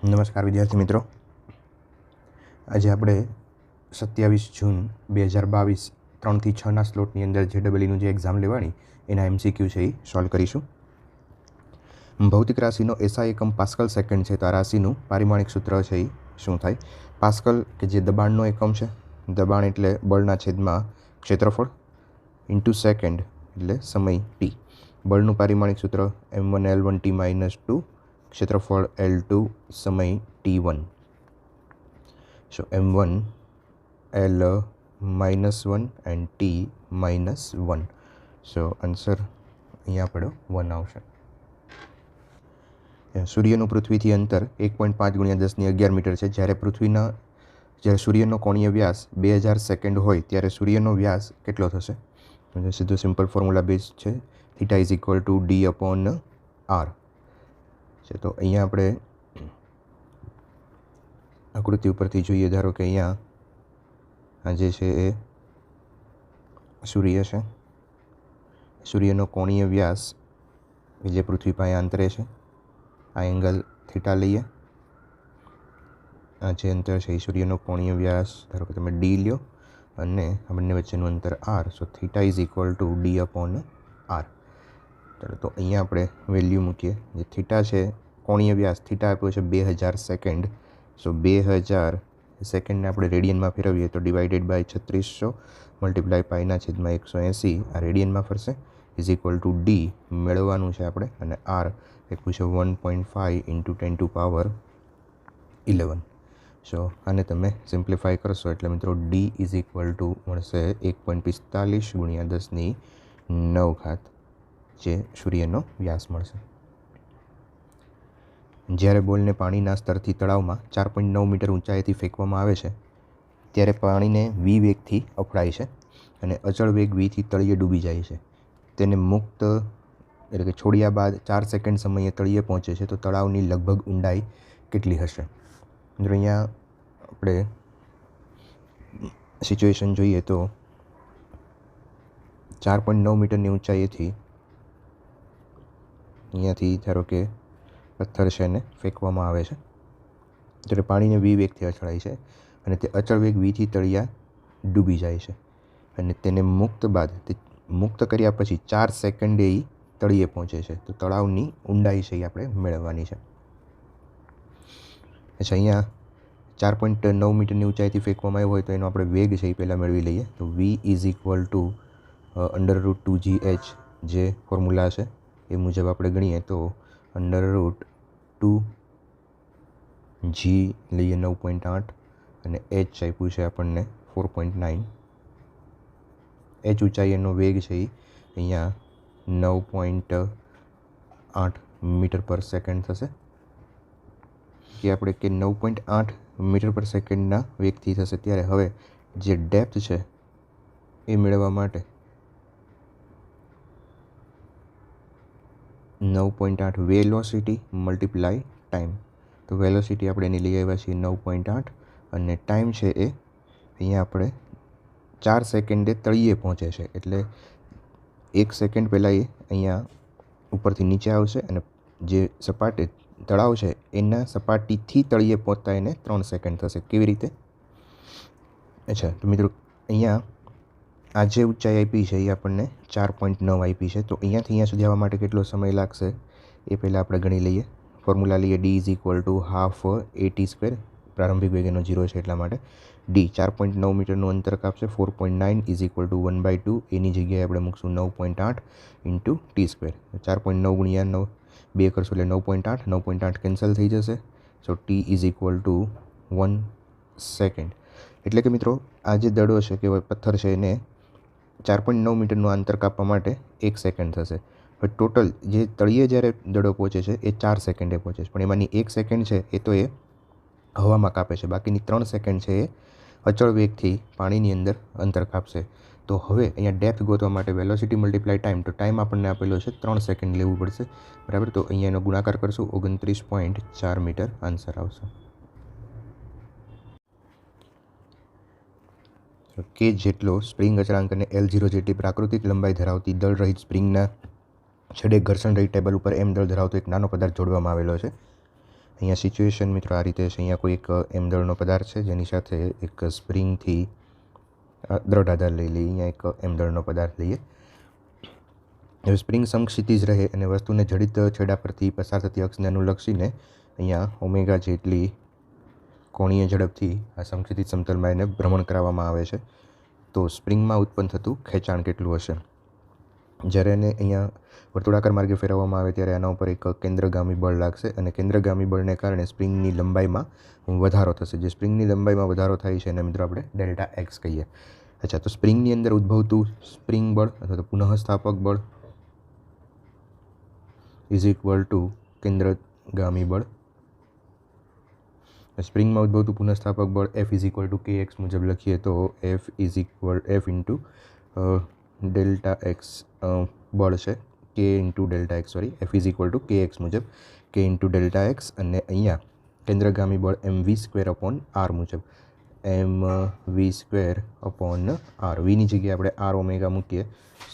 નમસ્કાર વિદ્યાર્થી મિત્રો, આજે આપણે 27 જૂન 2022 3 થી 6ના સ્લોટની અંદર JEEનું જે એક્ઝામ લેવાની એના MCQ છે એ સોલ્વ કરીશું. ભૌતિક રાશિનો SI એકમ પાસ્કલ સેકન્ડ છે, તો આ રાશિનું પારિમાણિક સૂત્ર છે એ શું થાય? પાસ્કલ કે જે દબાણનો એકમ છે, દબાણ એટલે બળના છેદમાં ક્ષેત્રફળ ઇન્ટુ સેકન્ડ એટલે સમય t. બળનું પારિમાણિક સૂત્ર m1L1t-2, ક્ષેત્રફળ L2, સમય t1. So m1 L -1 and t -1. So answer અહીંયા પડ્યો 1 આવશે. સૂર્યનું પૃથ્વીથી અંતર 1.5 × 10⁻11 મીટર છે. જ્યારે સૂર્યનો કોણીય વ્યાસ 2000 સેકન્ડ હોય ત્યારે સૂર્યનો વ્યાસ કેટલો થશે? સીધો સિમ્પલ ફોર્મ્યુલા બેઝ છે, θ = d/r છે. તો અહીંયા આપણે આકૃતિ ઉપરથી જોઈએ, ધારો કે અહીંયા આ જે છે એ સૂર્ય છે. સૂર્યનો કોણીય વ્યાસ જે પૃથ્વી પાસે અંતરે છે, આ એંગલ થીટા લઈએ. આ જે અંતર છે એ સૂર્યનો કોણીય વ્યાસ ધારો કે તમે d લ્યો અને આ બંને વચ્ચેનું અંતર r. સો θ = d/r. તો અહીંયા આપણે વેલ્યુ મૂકીએ. જે થીટા છે, કોણીય વ્યાસ થીટા આપ્યો છે 2000 સેકન્ડ. સો 2000 સેકન્ડને આપણે રેડિયનમાં ફેરવીએ તો ડિવાઇડેડ બાય 3600 મલ્ટીપ્લાય π/180 આ રેડિયનમાં ફરશે = d મેળવવાનું છે આપણે. અને r આપ્યું છે 1.5 × 10⁻11. સો આને તમે સિમ્પ્લિફાય કરશો એટલે મિત્રો d મળશે 1.45 × 10⁹ જે સૂર્યનો વ્યાસ મળશે. જ્યારે બોલને પાણીના સ્તરથી તળાવમાં 4.9 મીટર ઊંચાઈથી ફેંકવામાં આવે છે ત્યારે પાણીને v વેગથી અફડાય છે અને અચળ વેગ vથી તળિયે ડૂબી જાય છે. તેને મુક્ત એટલે કે છોડ્યા બાદ 4 સેકન્ડ સમયે તળિયે પહોંચે છે, તો તળાવની લગભગ ઊંડાઈ કેટલી હશે? મિત્રો અહીંયા આપણે સિચ્યુએશન જોઈએ તો 4.9 મીટરની ઊંચાઈએથી અહીંયાથી ધારો કે પથ્થર છે એને ફેંકવામાં આવે છે, ત્યારે પાણીને v વેગથી અચળાય છે અને તે અચળ વેગ vથી તળિયા ડૂબી જાય છે. અને તેને મુક્ત કર્યા પછી 4 સેકન્ડે એ તળિયે પહોંચે છે, તો તળાવની ઊંડાઈ છે એ આપણે મેળવવાની છે. અચ્છા, અહીંયા 4.9 મીટરની ઊંચાઈથી ફેંકવામાં આવ્યો હોય તો એનો આપણે વેગ છે એ પહેલાં મેળવી લઈએ. તો v = √2gh જે ફોર્મ્યુલા છે એ મુજબ આપણે ગણીએ તો √2g લઈએ 9.8 અને h આપ્યું છે આપણને 4.9. h ઊંચાઈ એનો વેગ છે એ અહીંયા 9.8 મીટર પર સેકન્ડ થશે. કે આપણે કે 9.8 મીટર પર સેકન્ડના વેગથી થશે, ત્યારે હવે જે ડેપ્થ છે એ મેળવવા માટે 9.8 વેલોસિટી મલ્ટીપ્લાય ટાઈમ. તો વેલોસિટી આપણે એની લઈ આવ્યા છીએ 9.8 અને ટાઈમ છે એ અહીંયા આપણે 4 સેકન્ડે તળિયે પહોંચે છે, એટલે 1 સેકન્ડ પહેલાં એ અહીંયા ઉપરથી નીચે આવશે અને જે સપાટી તળાવ છે એના સપાટીથી તળિયે પહોંચતા એને 3 સેકન્ડ થશે. કેવી રીતે? અચ્છા, તો મિત્રો અહીંયા આ જે ઊંચાઈ આપી છે એ આપણને 4.9 આપી છે, તો અહીંયાથી અહીંયા સુધી આવવા માટે કેટલો સમય લાગશે એ પહેલાં આપણે ગણી લઈએ. ફોર્મ્યુલા લઈએ d = ½ પ્રારંભિક વેગ એનો 0 છે એટલા માટે d 4.9 મીટરનું અંતર કાપશે. 4.9 = 1/2. એની જગ્યાએ આપણે મૂકશું 9.8 × t². 4.9 × 9 2 કરશું એટલે 9.8. 9.8 કેન્સલ થઈ જશે. સો t = 1 સેકન્ડ. એટલે કે મિત્રો આ જે દડો છે કે પથ્થર છે એને 4.9 મીટરનું અંતર કાપવા માટે 1 સેકન્ડ થશે. હવે ટોટલ જે તળિયે જ્યારે દડો પહોંચે છે એ 4 સેકન્ડે પહોંચે છે, પણ એમાંની 1 સેકન્ડ છે એ તો એ હવામાં કાપે છે, બાકીની 3 સેકન્ડ છે એ અચળ વેગથી પાણીની અંદર અંતર કાપશે. તો હવે અહીંયા ડેપ્થ ગોતવા માટે વેલોસિટી મલ્ટીપ્લાય ટાઈમ, તો ટાઈમ આપણને આપેલો છે 3 સેકન્ડ લેવું પડશે, બરાબર. તો અહીંયા એનો ગુણાકાર કરશું 29.4 મીટર આન્સર આવશે. કે જેટલો સ્પ્રિંગ અચળાંક અને L0 જેટલી પ્રાકૃતિક લંબાઈ ધરાવતી દળ રહિત સ્પ્રિંગના છેડે ઘર્ષણ રહિત ટેબલ ઉપર m દળ ધરાવતો એક નાનો પદાર્થ જોડવામાં આવેલો છે. અહીંયા સિચ્યુએશન મિત્રો આ રીતે છે. અહીંયા કોઈ એક એમ દળનો પદાર્થ છે જેની સાથે એક સ્પ્રિંગથી દ્રઢ આધાર લઈ લઈએ. અહીંયા એક એમ દળનો પદાર્થ લઈએ. હવે સ્પ્રિંગ સમક્ષિતિજ રહે અને વસ્તુને જડિત છેડા પરથી પસાર થતી અક્ષને અનુલક્ષીને અહીંયા ઓમેગા જેટલી કોણીય ઝડપથી આ સમક્ષિતિજ સમતલમાં એને ભ્રમણ કરાવવામાં આવે છે. તો સ્પ્રિંગમાં ઉત્પન્ન થતું ખેંચાણ કેટલું હશે? જ્યારે એને અહીંયા વર્તુળાકાર માર્ગે ફેરવવામાં આવે ત્યારે આના ઉપર એક કેન્દ્રગામી બળ લાગશે અને કેન્દ્રગામી બળને કારણે સ્પ્રિંગની લંબાઈમાં વધારો થશે. જે સ્પ્રિંગની લંબાઈમાં વધારો થાય છે એને મિત્રો આપણે ડેલ્ટા એક્સ કહીએ. અચ્છા, તો સ્પ્રિંગની અંદર ઉદ્ભવતું સ્પ્રિંગ બળ અથવા તો પુનઃસ્થાપક બળ ઇઝ ઇક્વલ ટુ કેન્દ્રગામી બળ. સ્પ્રિંગમાં ઉદ્ભવતું પુનઃસ્થાપક બળ એફ ઇઝ ઇક્વલ ટુ કે એક્સ મુજબ લખીએ તો એફ ઇન્ટુ ડેલ્ટા એક્સ બળ છે, k into delta x F is equal two કે એક્સ મુજબ કે ઇન્ટુ ડેલ્ટા એક્સ. અને અહીંયા કેન્દ્રગામી બળ એમ વી સ્ક્વેર અપોન આર મુજબ એમ વી સ્ક્વેર અપોન આર. વીની જગ્યાએ આપણે આર ઓમેગા મૂકીએ.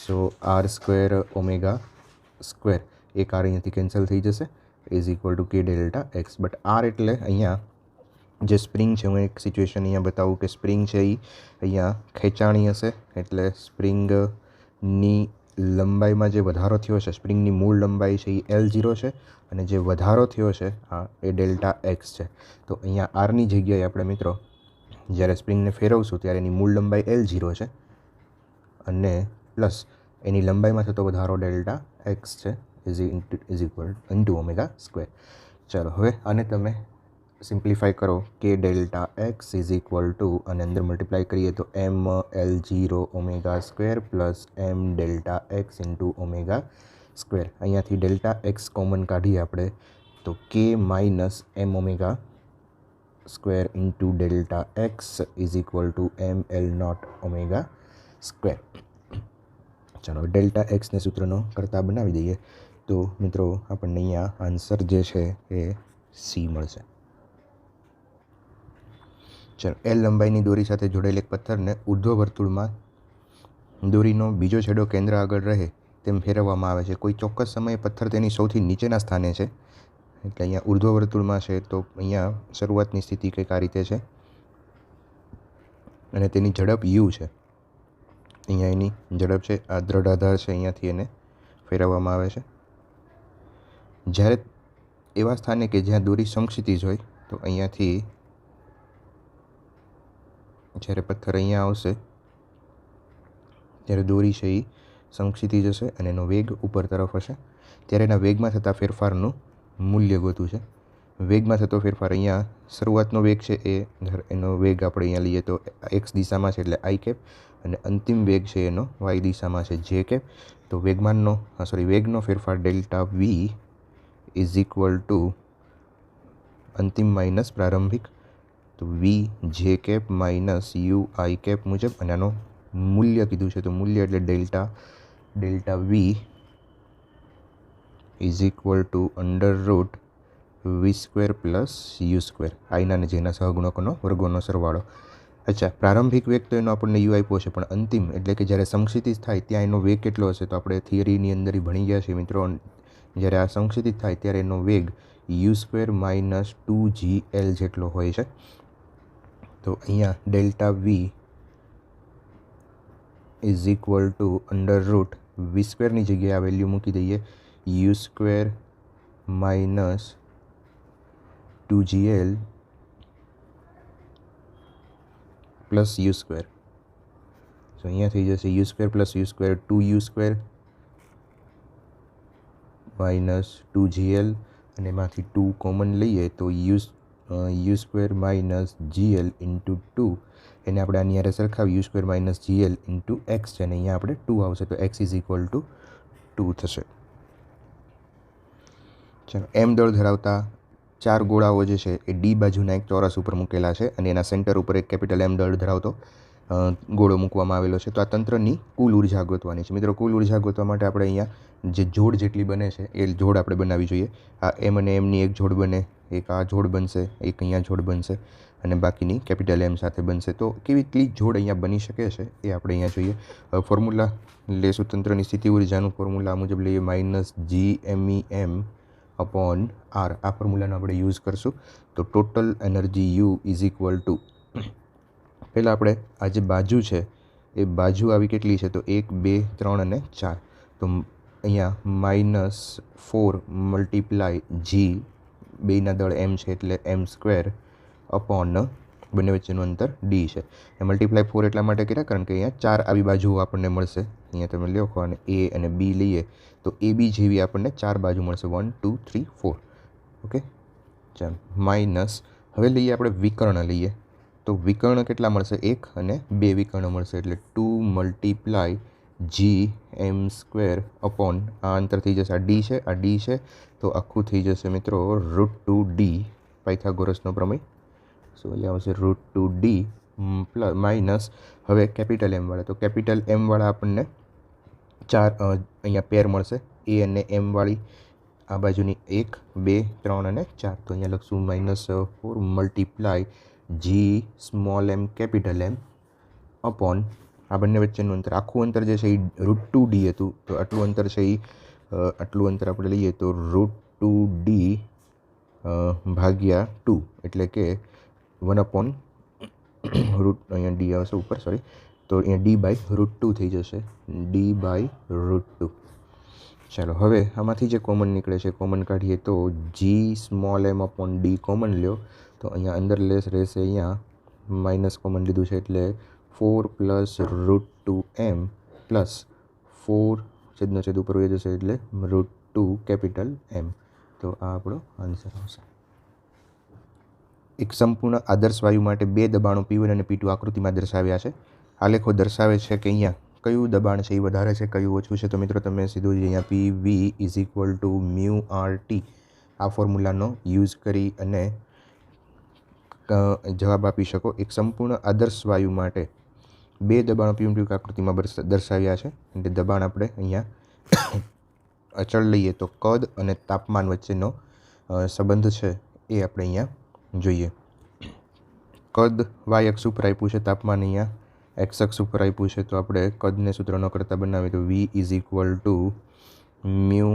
સો આર સ્ક્વેર ઓમેગા સ્ક્વેર, એક આર અહીંયાથી કેન્સલ થઈ જશે, ઇઝ ઇક્વલ ટુ કે ડેલ્ટા એક્સ. બટ આર એટલે અહીંયા જે સ્પ્રિંગ છે, હું એક સિચ્યુએશન અહીંયા બતાવું કે સ્પ્રિંગ છે એ અહીંયા ખેંચાણી હશે એટલે સ્પ્રિંગની લંબાઈમાં જે વધારો થયો છે, સ્પ્રિંગની મૂળ લંબાઈ છે એ L0 છે અને જે વધારો થયો છે એ ડેલ્ટા એક્સ છે. તો અહીંયા આરની જગ્યાએ આપણે મિત્રો જ્યારે સ્પ્રિંગને ફેરવશું ત્યારે એની મૂળ લંબાઈ L0 છે અને પ્લસ એની લંબાઈમાં થતો વધારો ડેલ્ટા એક્સ છે is equal into omega square. ચાલો હવે આને તમે સિમ્પ્લિફાઈ કરો કે delta x is equal to અને અંદર મલ્ટીપ્લાય કરીએ તો m L0 omega square plus m delta x into omega square. અહીંયાથી ડેલ્ટા એક્સ કોમન કાઢીએ આપણે તો કે minus m omega square into delta x is equal to m L0 omega square. ચાલો ડેલ્ટા એક્સને સૂત્રનો કરતા બનાવી દઈએ તો મિત્રો આપણને અહીંયા આન્સર જે છે એ સી મળશે. ચાલો, એલ લંબાઈની દોરી સાથે જોડેલ એક પથ્થરને ઉર્ધ્વ વર્તુળમાં દોરીનો બીજો છેડો કેન્દ્ર આગળ રહે તેમ ફેરવવામાં આવે છે. કોઈ ચોક્કસ સમયે પથ્થર તેની સૌથી નીચેના સ્થાને છે, એટલે અહીંયા ઉર્ધ્વ વર્તુળમાં છે તો અહીંયા શરૂઆતની સ્થિતિ કંઈક આ રીતે છે અને તેની ઝડપ યુ છે. અહીંયા એની ઝડપ છે, આ દ્રઢ આધાર છે, અહીંયાથી એને ફેરવવામાં આવે છે. જ્યારે એવા સ્થાને કે જ્યાં દોરી સમક્ષિતિજ હોય તો અહીંયાથી જ્યારે પથ્થર અહીંયા આવશે ત્યારે દોરી છે એ સમક્ષિતિજ હશે અને એનો વેગ ઉપર તરફ હશે. ત્યારે એના વેગમાં થતા ફેરફારનું મૂલ્ય ગોતવું છે. વેગમાં થતો ફેરફાર અહીંયા શરૂઆતનો વેગ છે એનો વેગ આપણે અહીંયા લઈએ તો એક્સ દિશામાં છે એટલે આઈ કેપ અને અંતિમ વેગ છે એનો વાય દિશામાં છે જે કેપ. તો વેગનો ફેરફાર delta v is equal to અંતિમ માઇનસ પ્રારંભિક, તો વી જે cap minus u i cap મુજબ. અને આનો મૂલ્ય કીધું છે તો મૂલ્ય એટલે delta v is equal to under root v square plus u square, આઈના અને જેના સહગુણકોનો વર્ગોનો સરવાળો. અચ્છા, પ્રારંભિક વેગ તો એનો આપણને યુ આપ્યો છે, પણ અંતિમ એટલે કે જ્યારે સમક્ષિતિજ થાય ત્યાં એનો વેગ કેટલો હશે તો આપણે થિયરીની અંદર ભણી ગયા છીએ મિત્રો. જ્યારે આ સમક્ષિતિજ થાય ત્યારે એનો વેગ યુ સ્ક્વેર માઇનસ 2GL જેટલો હોય છે. તો અહીંયા delta v is equal to under root v સ્ક્વેરની જગ્યાએ આ વેલ્યુ મૂકી દઈએ, u square minus 2GL plus u square. તો અહીંયા થઈ જશે u square plus u square 2u square minus 2GL અને એમાંથી 2 કોમન લઈએ તો u square minus GL into 2, એને આપણે આની હારે સરખાવી u square minus GL into x છે અને અહીંયા આપણે 2 આવશે તો એક્સ ઇઝ ઇક્વલ ટુ 2 થશે. ચાલો, એમ દળ ધરાવતા 4 ગોળાઓ જે છે એ ડી બાજુના એક ચોરસ ઉપર મૂકેલા છે અને એના સેન્ટર ઉપર એક કેપિટલ એમ દળ ધરાવતો ગોળો મૂકવામાં આવેલો છે. તો આ તંત્રની કુલ ઉર્જા ગોતવાની છે મિત્રો. કુલ ઉર્જા ગોતવા માટે આપણે અહીંયા જે જોડ જેટલી બને છે એ જોડ આપણે બનાવવી જોઈએ. આ એમ અને એમની એક જોડ બને, એક આ જોડ બનશે, એક અહીંયા જોડ બનશે અને બાકીની કેપિટલ એમ સાથે બનશે. તો કેવી કેટલી જોડ અહીંયા બની શકે છે એ આપણે અહીંયા જોઈએ. ફોર્મ્યુલા લેશું તંત્રની સ્થિતિ ઉર્જાનું ફોર્મ્યુલા મુજબ લઈએ, માઇનસ GMEM अपॉन आर आ फॉर्म्युलाનો આપણે યુઝ કરશું. તો total energy you is equal two પહેલાં આપણે આ જે બાજુ છે એ બાજુ આવી કેટલી છે તો 1 2 3 અને 4 તો અહીંયા -4 મલ્ટીપ્લાય જી બેના દળ એમ છે એટલે એમ સ્ક્વેર અપોન બંને વચ્ચેનું અંતર ડી છે. એ મલ્ટીપ્લાય 4 એટલા માટે કર્યા કારણ કે અહીંયા 4 આવી બાજુઓ આપણને મળશે. અહીંયા તમે લખો અને એ અને બી લઈએ તો એ બી જેવી આપણને 4 બાજુ મળશે 1 2 3 4. ઓકે ચાલો માઇનસ હવે લઈએ આપણે વિકર્ણ લઈએ તો વિકર્ણ કેટલા મળશે 1 અને 2 વિકર્ણ મળશે એટલે 2 મલ્ટીપ્લાય જી એમ સ્ક્વેર અપોન આ અંતર થઈ જશે આ ડી છે તો આખું થઈ જશે મિત્રો √2d પાયથાગોરસનો પ્રમેય. સો અહીંયા આવશે √2d પ્લસ માઇનસ હવે કેપિટલ એમ વાળા તો કેપિટલ એમ વાળા આપણને 4 અહીંયા પેર મળશે એ અને એમ વાળી આ બાજુની 1 2 3 અને 4 તો અહીંયા લખશું -4 મલ્ટીપ્લાય જી સ્મોલ એમ કેપિટલ એમ અપોન આ બંને વચ્ચેનું અંતર આખું અંતર જે છે એ √2d હતું તો આટલું અંતર છે એ આટલું અંતર આપણે લઈએ તો √2d ભાગ્યા 2 એટલે કે 1 અપોન અહીંયા ડી આવશે ઉપર સોરી તો અહીંયા ડી બાય √2 થઈ જશે d/√2. ચાલો હવે આમાંથી જે કોમન નીકળે છે કોમન કાઢીએ તો g small m upon d common લ્યો તો અહીંયા અંદર લેસ રહેશે અહીંયા માઇનસ કોમન લીધું છે એટલે 4 પ્લસ √2m પ્લસ 4 છેદનો છેદ ઉપર વહી જશે એટલે √2 કેપિટલ એમ. તો આ આપણો આન્સર આવશે. એક સંપૂર્ણ આદર્શ વાયુ માટે બે દબાણો P1 અને P2 આકૃતિમાં દર્શાવ્યા છે. આલેખો દર્શાવે છે કે અહીંયા કયું દબાણ છે એ વધારે છે કયું ઓછું છે. તો મિત્રો તમે સીધું જ અહીંયા PV is equal two μRT આ ફોર્મ્યુલાનો યુઝ કરી અને જવાબ આપી શકો. એક સંપૂર્ણ આદર્શ વાયુ માટે બે દબાણો P1 P2 આકૃતિમાં દર્શાવ્યા છે. એટલે દબાણ આપણે અહીંયા અચળ લઈએ તો કદ અને તાપમાન વચ્ચેનો સંબંધ છે એ આપણે અહીંયા જોઈએ. કદ વાય અક્ષ ઉપર આપ્યું છે તાપમાન અહીંયા એક્સ અક્ષ ઉપર આપ્યું છે તો આપણે કદને સૂત્ર ન કરતાં બનાવીએ તો V is equal to mu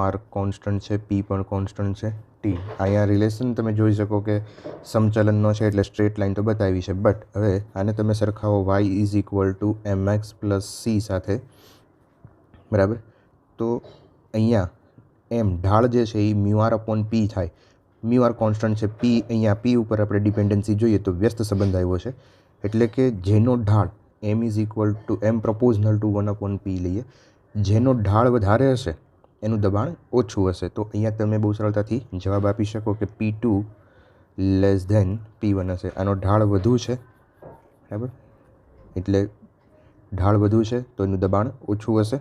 R constant છે પી પણ કોન્સ્ટન્ટ છે ટી. અહીંયા રિલેશન તમે જોઈ શકો કે સમચલનનો છે એટલે સ્ટ્રેટ લાઇન તો બતાવી છે બટ હવે આને તમે સરખાવો Y is equal to mx plus C સાથે બરાબર તો અહીંયા એમ ઢાળ જે છે એ મ્યુ આર અપોન પી થાય. મ્યુ આર કોન્સ્ટન્ટ છે પી અહીંયા પી ઉપર આપણે ડિપેન્ડન્સી જોઈએ તો વ્યસ્ત સંબંધ આવ્યો છે એટલે કે જેનો ઢાળ m is equal to m proportional to 1 upon p લઈએ જેનો ઢાળ વધારે હશે એનું દબાણ ઓછું હશે. તો અહીંયા તમે બહુ સરળતાથી જવાબ આપી શકો કે P2 લેસ ધેન P1 હશે. આનો ઢાળ વધુ છે બરાબર એટલે ઢાળ વધુ છે તો એનું દબાણ ઓછું હશે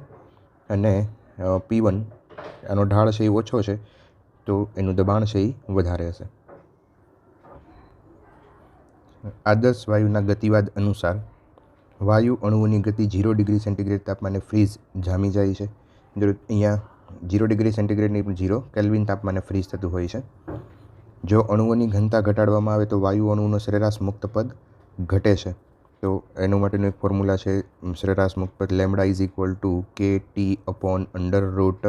અને P1 આનો ઢાળ છે એ ઓછો છે તો એનું દબાણ છે એ વધારે હશે. આદર્શ વાયુના ગતિવાદ અનુસાર વાયુ અણુઓની ગતિ 0 ડિગ્રી સેન્ટીગ્રેડ તાપમાને ફ્રીઝ જામી જાય છે. અહીંયા 0 ડિગ્રી સેન્ટીગ્રેડ નહીં પણ 0 કેલ્વિન તાપમાને ફ્રીઝ થતું હોય છે. જો અણુઓની ઘનતા ઘટાડવામાં આવે તો વાયુ અણુનો સરેરાશ મુક્ત પદ ઘટે છે. તો એનું માટેનું એક ફોર્મ્યુલા છે સરેરાશ મુક્ત પદ lambda is equal to KT upon under root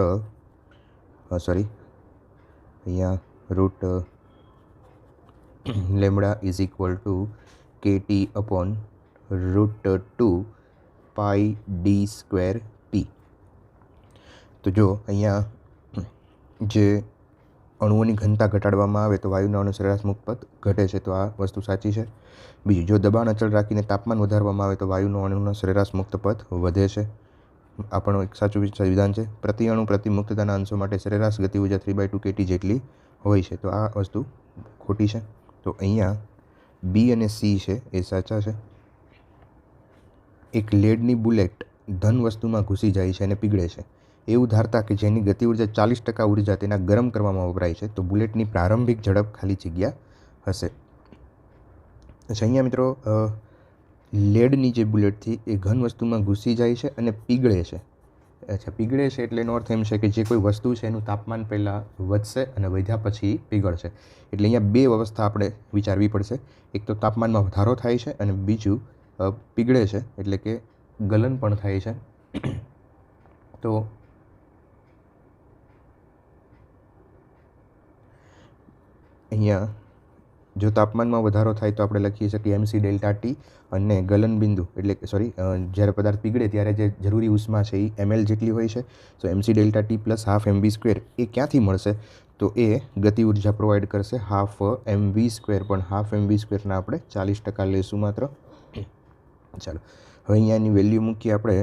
અહીંયા root lambda is equal to KT upon √2 pi d square t. તો જો અહીંયા જે અણુઓની ઘનતા ઘટાડવામાં આવે તો વાયુના અણુ સરેરાશ મુક્ત પદ ઘટે છે તો આ વસ્તુ સાચી છે. બીજું જો દબાણ અચળ રાખીને તાપમાન વધારવામાં આવે તો વાયુનો અણુનો સરેરાશ મુક્ત પદ વધે છે. આ પણ એક સાચું વિધાન છે. પ્રતિ અણુ પ્રતિ મુક્તતાના અંશો માટે સરેરાશ ગતિ ઉર્જા 3/2 KT જેટલી હોય છે તો આ વસ્તુ ખોટી છે. તો અહીંયા બી અને સી છે એ સાચા છે. એક લેડની બુલેટ ધન વસ્તુમાં ઘૂસી જાય છે અને પીગળે છે એવું ધારતા કે જેની ગતિ ઉર્જા 40% ઉર્જા તેના ગરમ કરવામાં વપરાય છે તો બુલેટની પ્રારંભિક ઝડપ ખાલી જગ્યા હશે. અચ્છા અહીંયા મિત્રો લેડની જે બુલેટથી એ ઘન વસ્તુમાં ઘૂસી જાય છે અને પીગળે છે. અચ્છા પીગળે છે એટલે એનો અર્થ એમ છે કે જે કોઈ વસ્તુ છે એનું તાપમાન પહેલાં વધશે અને વધ્યા પછી પીગળશે. એટલે અહીંયા બે અવસ્થા આપણે વિચારવી પડશે. એક તો તાપમાનમાં વધારો થાય છે અને બીજું પીગળે છે એટલે કે ગલન પણ થાય છે. તો અહીંયા જો તાપમાનમાં વધારો થાય તો આપણે લખી શકીએ MC ડેલ્ટા ટી અને ગલનબિંદુ એટલે જ્યારે પદાર્થ પીગળે ત્યારે જે જરૂરી ઉષ્મા છે એ ml જેટલી હોય છે. તો MC delta T plus half mv². એ ક્યાંથી મળશે? તો એ ગતિ ઉર્જા પ્રોવાઈડ કરશે હાફ mv², પણ હાફ mv²ના આપણે 40% લઈશું માત્ર. ચાલો હવે અહીંયાની વેલ્યુ મૂકીએ આપણે,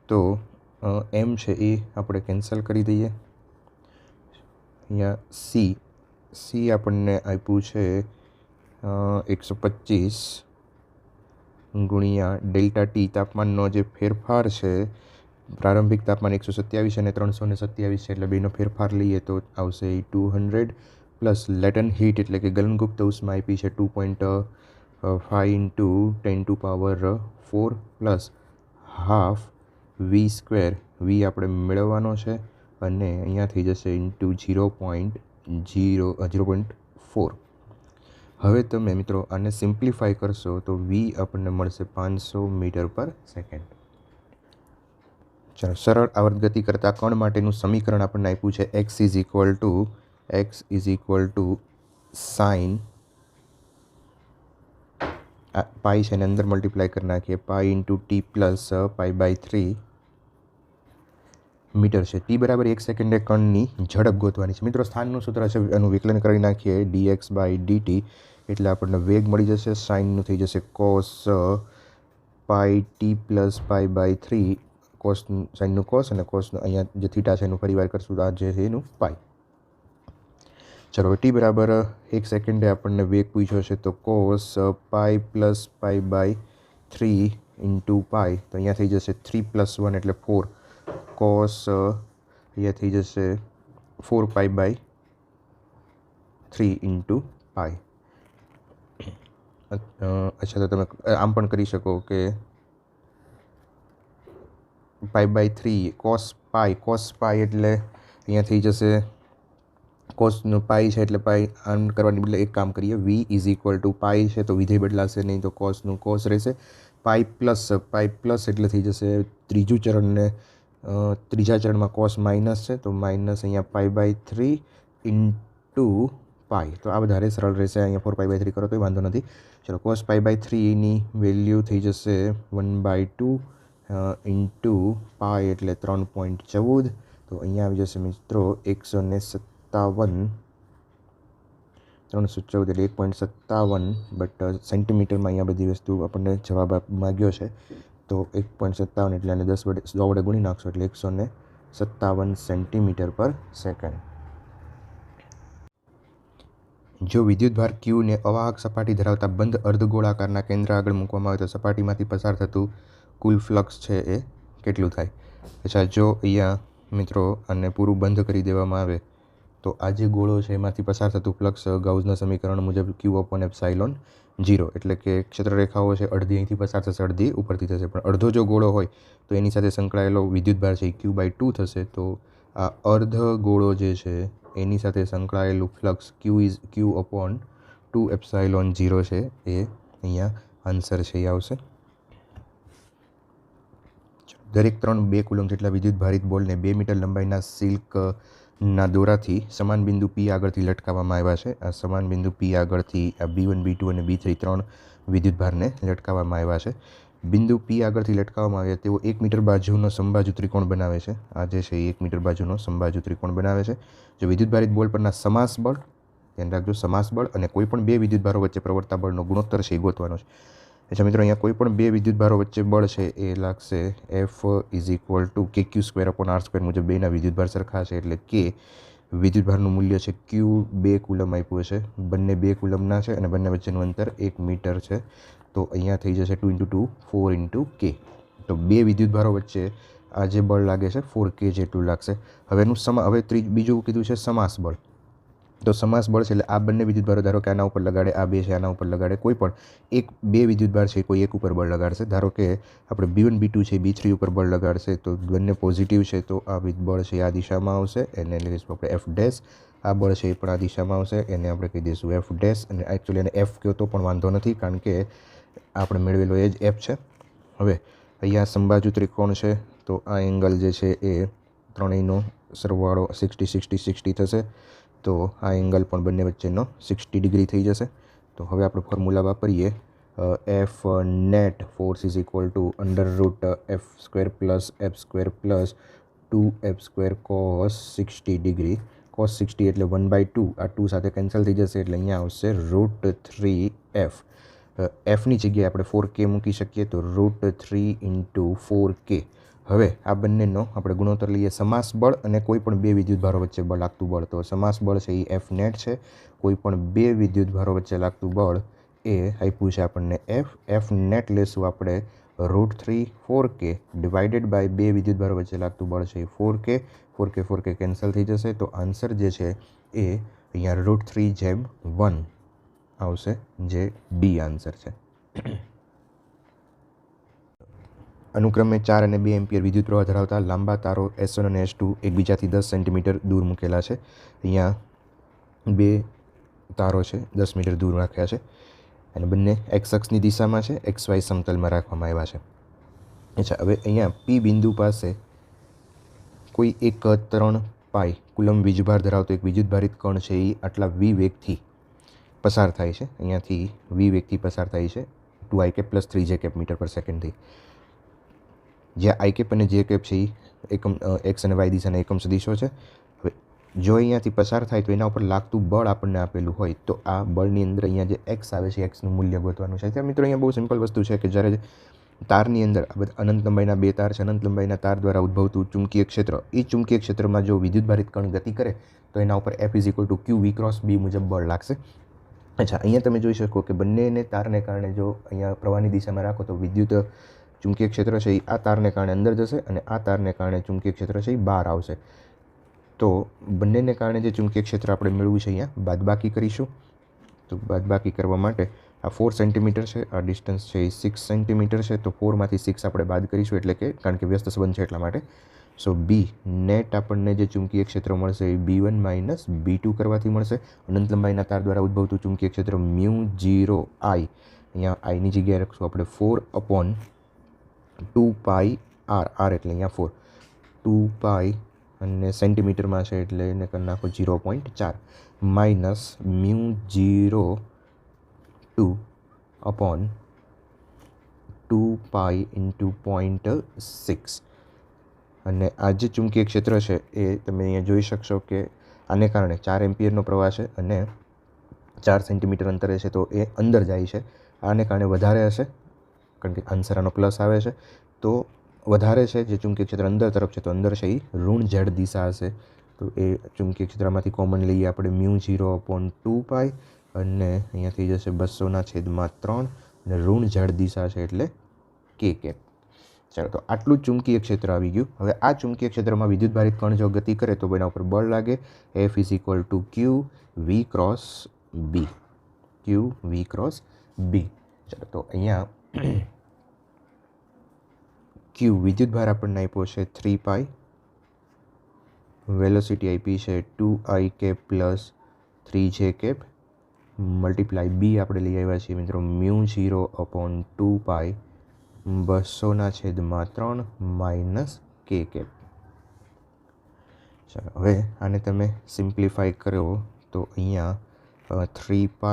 તો m છે એ આપણે કેન્સલ કરી દઈએ. અહીંયા સી આપણને આપ્યું છે 125 ગુણ્યા ડેલ્ટા ટી, તાપમાનનો જે ફેરફાર છે, પ્રારંભિક તાપમાન 127 અને 327 છે, એટલે બેનો ફેરફાર લઈએ તો આવશે 200 પ્લસ લેટન્ટ હીટ એટલે કે ગલનગુપ્ત ઉષ્મા આપી છે 2.5 × 10⁴ પ્લસ હાફ v². વી આપણે મેળવવાનો છે અને અહીંયા થઈ જશે ઇન્ટુ 0.4. હવે તમે મિત્રો આને સિમ્પ્લિફાય કરશો તો વી આપણને મળશે 500 મીટર પર સેકન્ડ. ચાલો સરળ આવર્ત ગતિ કરતા કણ માટેનું સમીકરણ આપણને આપ્યું છે x ઇઝ સાઇન પાઈ છે ને અંદર મલ્ટીપ્લાય કરી નાખીએ pi into t plus π/3 metre છે. ટી બરાબર 1 સેકન્ડે કણની ઝડપ ગોતવાની છે. મિત્રો સ્થાનનું સૂત્ર છે એનું વિકલન કરી નાખીએ dx/dt એટલે આપણને વેગ મળી જશે. સાઇનનું થઈ જશે cos πt પ્લસ π/3, કોસ સાઇનનું કોસ અને કોસનું અહીંયા જે થીટા છે એનું ફરીવાર કરશું તો આ જે છે એનું પાઈ. ચલો ટી બરાબર 1 સેકન્ડે આપણને વેગ પૂછ્યો છે તો cos π પ્લસ π/3 ઇન્ટુ પાઈ, તો અહીંયા થઈ જશે 3 + 1 એટલે 4 cos અહીંયા થઈ જશે 4π/3 ઇન્ટુ પાઈ. અચ્છા તો તમે આમ પણ કરી શકો કે π/3 cos પાઈ એટલે અહીંયા થઈ જશે કોસનું પાઈ છે એટલે પાઈ આમ કરવાની બદલે એક કામ કરીએ, v is equal to pi છે તો વિધેય બદલાશે નહીં તો કોસનું કોસ રહેશે. પાઈ પ્લસ એટલે થઈ જશે ત્રીજું ચરણને ત્રીજા ચરણમાં કોસ માઇનસ છે તો માઇનસ અહીંયા π/3 ઇન્ટુ પાઈ. તો આ વધારે સરળ રહેશે, અહીંયા 4π/3 કરો તો વાંધો નથી. ચલો cos π/3ની વેલ્યુ થઈ જશે 1/2 ઇન્ટુ પાઈ એટલે 3.14. તો અહીંયા આવી જશે મિત્રો 314 એટલે 1.57, બટ સેન્ટીમીટરમાં અહીંયા બધી વસ્તુ આપણને જવાબ માગ્યો છે તો 1.57 એટલે આને 100 વડે ગુણી નાખશો એટલે 157 સેન્ટીમીટર પર સેકન્ડ. જો વિદ્યુતભાર ક્યુને અવાહક સપાટી ધરાવતા બંધ અર્ધગોળાકારના કેન્દ્ર આગળ મૂકવામાં આવે તો સપાટીમાંથી પસાર થતું કુલ ફ્લક્સ છે એ કેટલું થાય? અચ્છા, જો અહીંયા મિત્રો આને પૂરું બંધ કરી દેવામાં આવે તો આ જે ગોળો છે એમાંથી પસાર થતું ફ્લક્સ ગાઉસના સમીકરણ મુજબ Q/ε0 એટલે કે ક્ષેત્રરેખાઓ છે અડધી અહીંથી પસાર થશે, અડધી ઉપરથી થશે, પણ અડધો જો ગોળો હોય તો એની સાથે સંકળાયેલો વિદ્યુતભાર છે એ Q/2 થશે. તો આ અર્ધ ગોળો જે છે એની સાથે સંકળાયેલું ફ્લક્સ Q/2ε0 છે એ અહીંયા આન્સર છે એ આવશે. દરેક 2 કુલમ જેટલા વિદ્યુતભારિત બોલને 2 મીટર લંબાઈના સિલ્કના દોરાથી સમાન બિંદુ P આગળથી લટકાવવામાં આવ્યા છે. આ સમાન બિંદુ P આગળથી આ B1, B2 અને B3 3 વિદ્યુતભારને લટકાવવામાં આવ્યા છે. બિંદુ P આગળથી લટકાવવામાં આવ્યા તેઓ 1 મીટર બાજુનો સમબાજુ ત્રિકોણ બનાવે છે. આ જે છે એ 1 મીટર બાજુનો સમબાજુ ત્રિકોણ બનાવે છે. જો વિદ્યુતભારિત બોલ પરના સમાસ બળ, ધ્યાન રાખજો, સમાસ બળ અને કોઈપણ 2 વિદ્યુતભારો વચ્ચે પ્રવર્તતા બળનો ગુણોત્તર છે એ ગોતવાનો છે. અચ્છા મિત્રો, અહીંયા કોઈપણ 2 વિદ્યુતભારો વચ્ચે બળ છે એ લાગશે F is equal two KQ²/R² મુજબ બેના વિદ્યુતભાર સરખા છે એટલે કે વિદ્યુતભારનું મૂલ્ય છે Q 2 કુલમ આપ્યું છે, બંને 2 કુલમના છે અને બંને વચ્ચેનું અંતર 1 મીટર છે. તો અહીંયા થઈ જશે 2 × 2 4 × K. તો 2 વિદ્યુતભારો વચ્ચે આ જે બળ લાગે છે 4K જેટલું લાગશે. હવે બીજું કીધું છે સમાસ બળ. તો સમાસ બળ છે એટલે આ બંને વિદ્યુતભારો ધારો કે આના ઉપર લગાડે, આ બે છે આના ઉપર લગાડે, કોઈ પણ 2 વિદ્યુતભાર છે કોઈ એક ઉપર બળ લગાડશે. ધારો કે આપણે B1, B2 છે B3 ઉપર બળ લગાડશે તો બંને પોઝિટિવ છે તો આ બળ છે આ દિશામાં આવશે, એને લઈશું આપણે F'. આ બળ છે એ પણ આ દિશામાં આવશે, એને આપણે કહી દઈશું F'. અને એકચ્યુઅલી એને F કહો તો પણ વાંધો નથી કારણ કે આપણે મેળવેલો એ જ F છે. હવે અહીંયા સમબાજુ ત્રિકોણ છે તો આ એંગલ જે છે એ ત્રણેયનો સરવાળો 60 60 60 થશે. તો આ એંગલ પણ બંને વચ્ચેનો 60 ડિગ્રી થઈ જશે. તો હવે આપણે ફોર્મ્યુલા વાપરીએ. F net force is equal two √f² plus f² plus 2f² cos 60 degree. cos 60 એટલે 1/2. આ 2 સાથે કેન્સલ થઈ જશે એટલે અહીંયા આવશે √3f. એફની જગ્યાએ આપણે 4k મૂકી શકીએ તો √3 × 4k. હવે આ બંનેનો આપણે ગુણોત્તર લઈએ. સમાસ બળ અને કોઈ પણ બે વિદ્યુતભારો વચ્ચે બળ લાગતું બળ. તો સમાસ બળ છે એ એફ નેટ છે. કોઈ પણ બે વિદ્યુતભારો વચ્ચે લાગતું બળ એ આપ્યું છે આપણને એફ નેટ લેશું આપણે √3 4k ડિવાઇડેડ બાય બે વિદ્યુતભારો વચ્ચે લાગતું બળ છે એ 4k કેન્સલ થઈ જશે. તો આન્સર જે છે એ અહીંયા √3/1 આવશે, જે ડી આન્સર છે. અનુક્રમે 4 અને 2 એમ્પિયર વિદ્યુત પ્રવાહ ધરાવતા લાંબા તારો S1 અને S2 એકબીજાથી 10 સેન્ટીમીટર દૂર મૂકેલા છે. અહીંયા બે તારો છે 10 મીટર દૂર રાખ્યા છે અને બંને એક્સ અક્ષની દિશામાં છે, XY સમતલમાં રાખવામાં આવ્યા છે. અચ્છા, હવે અહીંયા પી બિંદુ પાસે કોઈ એક 3 પાઈ કુલમ વીજભાર ધરાવતો એક વિદ્યુતભારિત કણ છે એ આટલા વી વેગથી પસાર થાય છે. અહીંયાથી વી વેગથી પસાર થાય છે 2i cap plus 3j cap metre પર સેકન્ડથી. જ્યાં આઈ કેપ અને જે કેપ છે એ એકમ એક્સ અને વાય દિશાના એકમ સદીશો છે. હવે જો અહીંયાથી પસાર થાય તો એના ઉપર લાગતું બળ આપણને આપેલું હોય તો આ બળની અંદર અહીંયા જે એક્સ આવે છે એક્સનું મૂલ્ય ગોતવાનું છે. ત્યાં મિત્રો અહીંયા બહુ સિમ્પલ વસ્તુ છે કે જ્યારે તારની અંદર આ બધા અનંત લંબાઈના બે તાર છે. અનંત લંબાઈના તાર દ્વારા ઉદ્ભવતું ચુંબકીય ક્ષેત્ર, એ ચુંબકીય ક્ષેત્રમાં જો વિદ્યુતભારિત કણ ગતિ કરે તો એના ઉપર F = QV×B મુજબ બળ લાગશે. અચ્છા, અહીંયા તમે જોઈ શકો કે બંનેને તારને કારણે જો અહીંયા પ્રવાહની દિશામાં રાખો તો વિદ્યુત ચુંબકીય ક્ષેત્ર છે એ આ તારને કારણે અંદર જશે અને આ તારને કારણે ચુંબકીય ક્ષેત્ર છે એ બહાર આવશે. તો બંનેને કારણે જે ચુંબકીય ક્ષેત્ર આપણે મેળવ્યું છે અહીંયા બાદબાકી કરીશું. તો બાદબાકી કરવા માટે આ 4 સેન્ટીમીટર છે, આ ડિસ્ટન્સ છે એ 6 સેન્ટીમીટર છે. તો 4માંથી 6 આપણે બાદ કરીશું એટલે કે કારણ કે વ્યસ્ત સંબંધ છે એટલા માટે. સો બી નેટ આપણને જે ચુંબકીય ક્ષેત્ર મળશે એ B1 - B2 કરવાથી મળશે. અનંત લંબાઈના તાર દ્વારા ઉદ્ભવતું ચુંબકીય ક્ષેત્ર μ0I, અહીંયા આઈની જગ્યાએ રાખશું આપણે 4/2πr. r એટલે અહીંયા 4, 2π અને સેન્ટીમીટરમાં છે એટલે એને કરી નાખો 0.4 માઇનસ μ02/2π × 0.6. અને આ જે ચુંબકીય ક્ષેત્ર છે એ તમે અહીંયા જોઈ શકશો કે આને કારણે 4 એમ્પિયરનો પ્રવાહ છે અને 4 સેન્ટીમીટર અંતરે છે તો એ અંદર જાય છે. આને કારણે વધારે હશે કારણ કે આન્સર આનો પ્લસ આવે છે. તો વધારે છે જે ચુંબકીય ક્ષેત્ર અંદર તરફ છે તો અંદર છે એ ઋણ ઝેડ દિશા હશે. તો એ ચુંબકીય ક્ષેત્રમાંથી કોમન લઈએ આપણે μ0/2π અને અહીંયા થઈ જશે 200/3 અને ઋણ ઝેડ દિશા છે એટલે k કેપ. ચાલો, તો આટલું જ ચુંબકીય ક્ષેત્ર આવી ગયું. હવે આ ચુંબકીય ક્ષેત્રમાં વિદ્યુતભારિત કણ જો ગતિ કરે તો એના ઉપર બળ લાગે. F = QV×B. QV×B. ચાલો, તો અહીંયા Q વિદ્યુતભાર આપણને આપ્યો છે 3π, વેલોસિટી આપી છે 2i cap plus 3j cap multiply b આપણે લઈ આવ્યા છીએ મિત્રો μ0/2π 200/3 માઇનસ k કેપ. ચાલો, હવે આને તમે સિમ્પ્લિફાય કરો તો અહીંયા 3π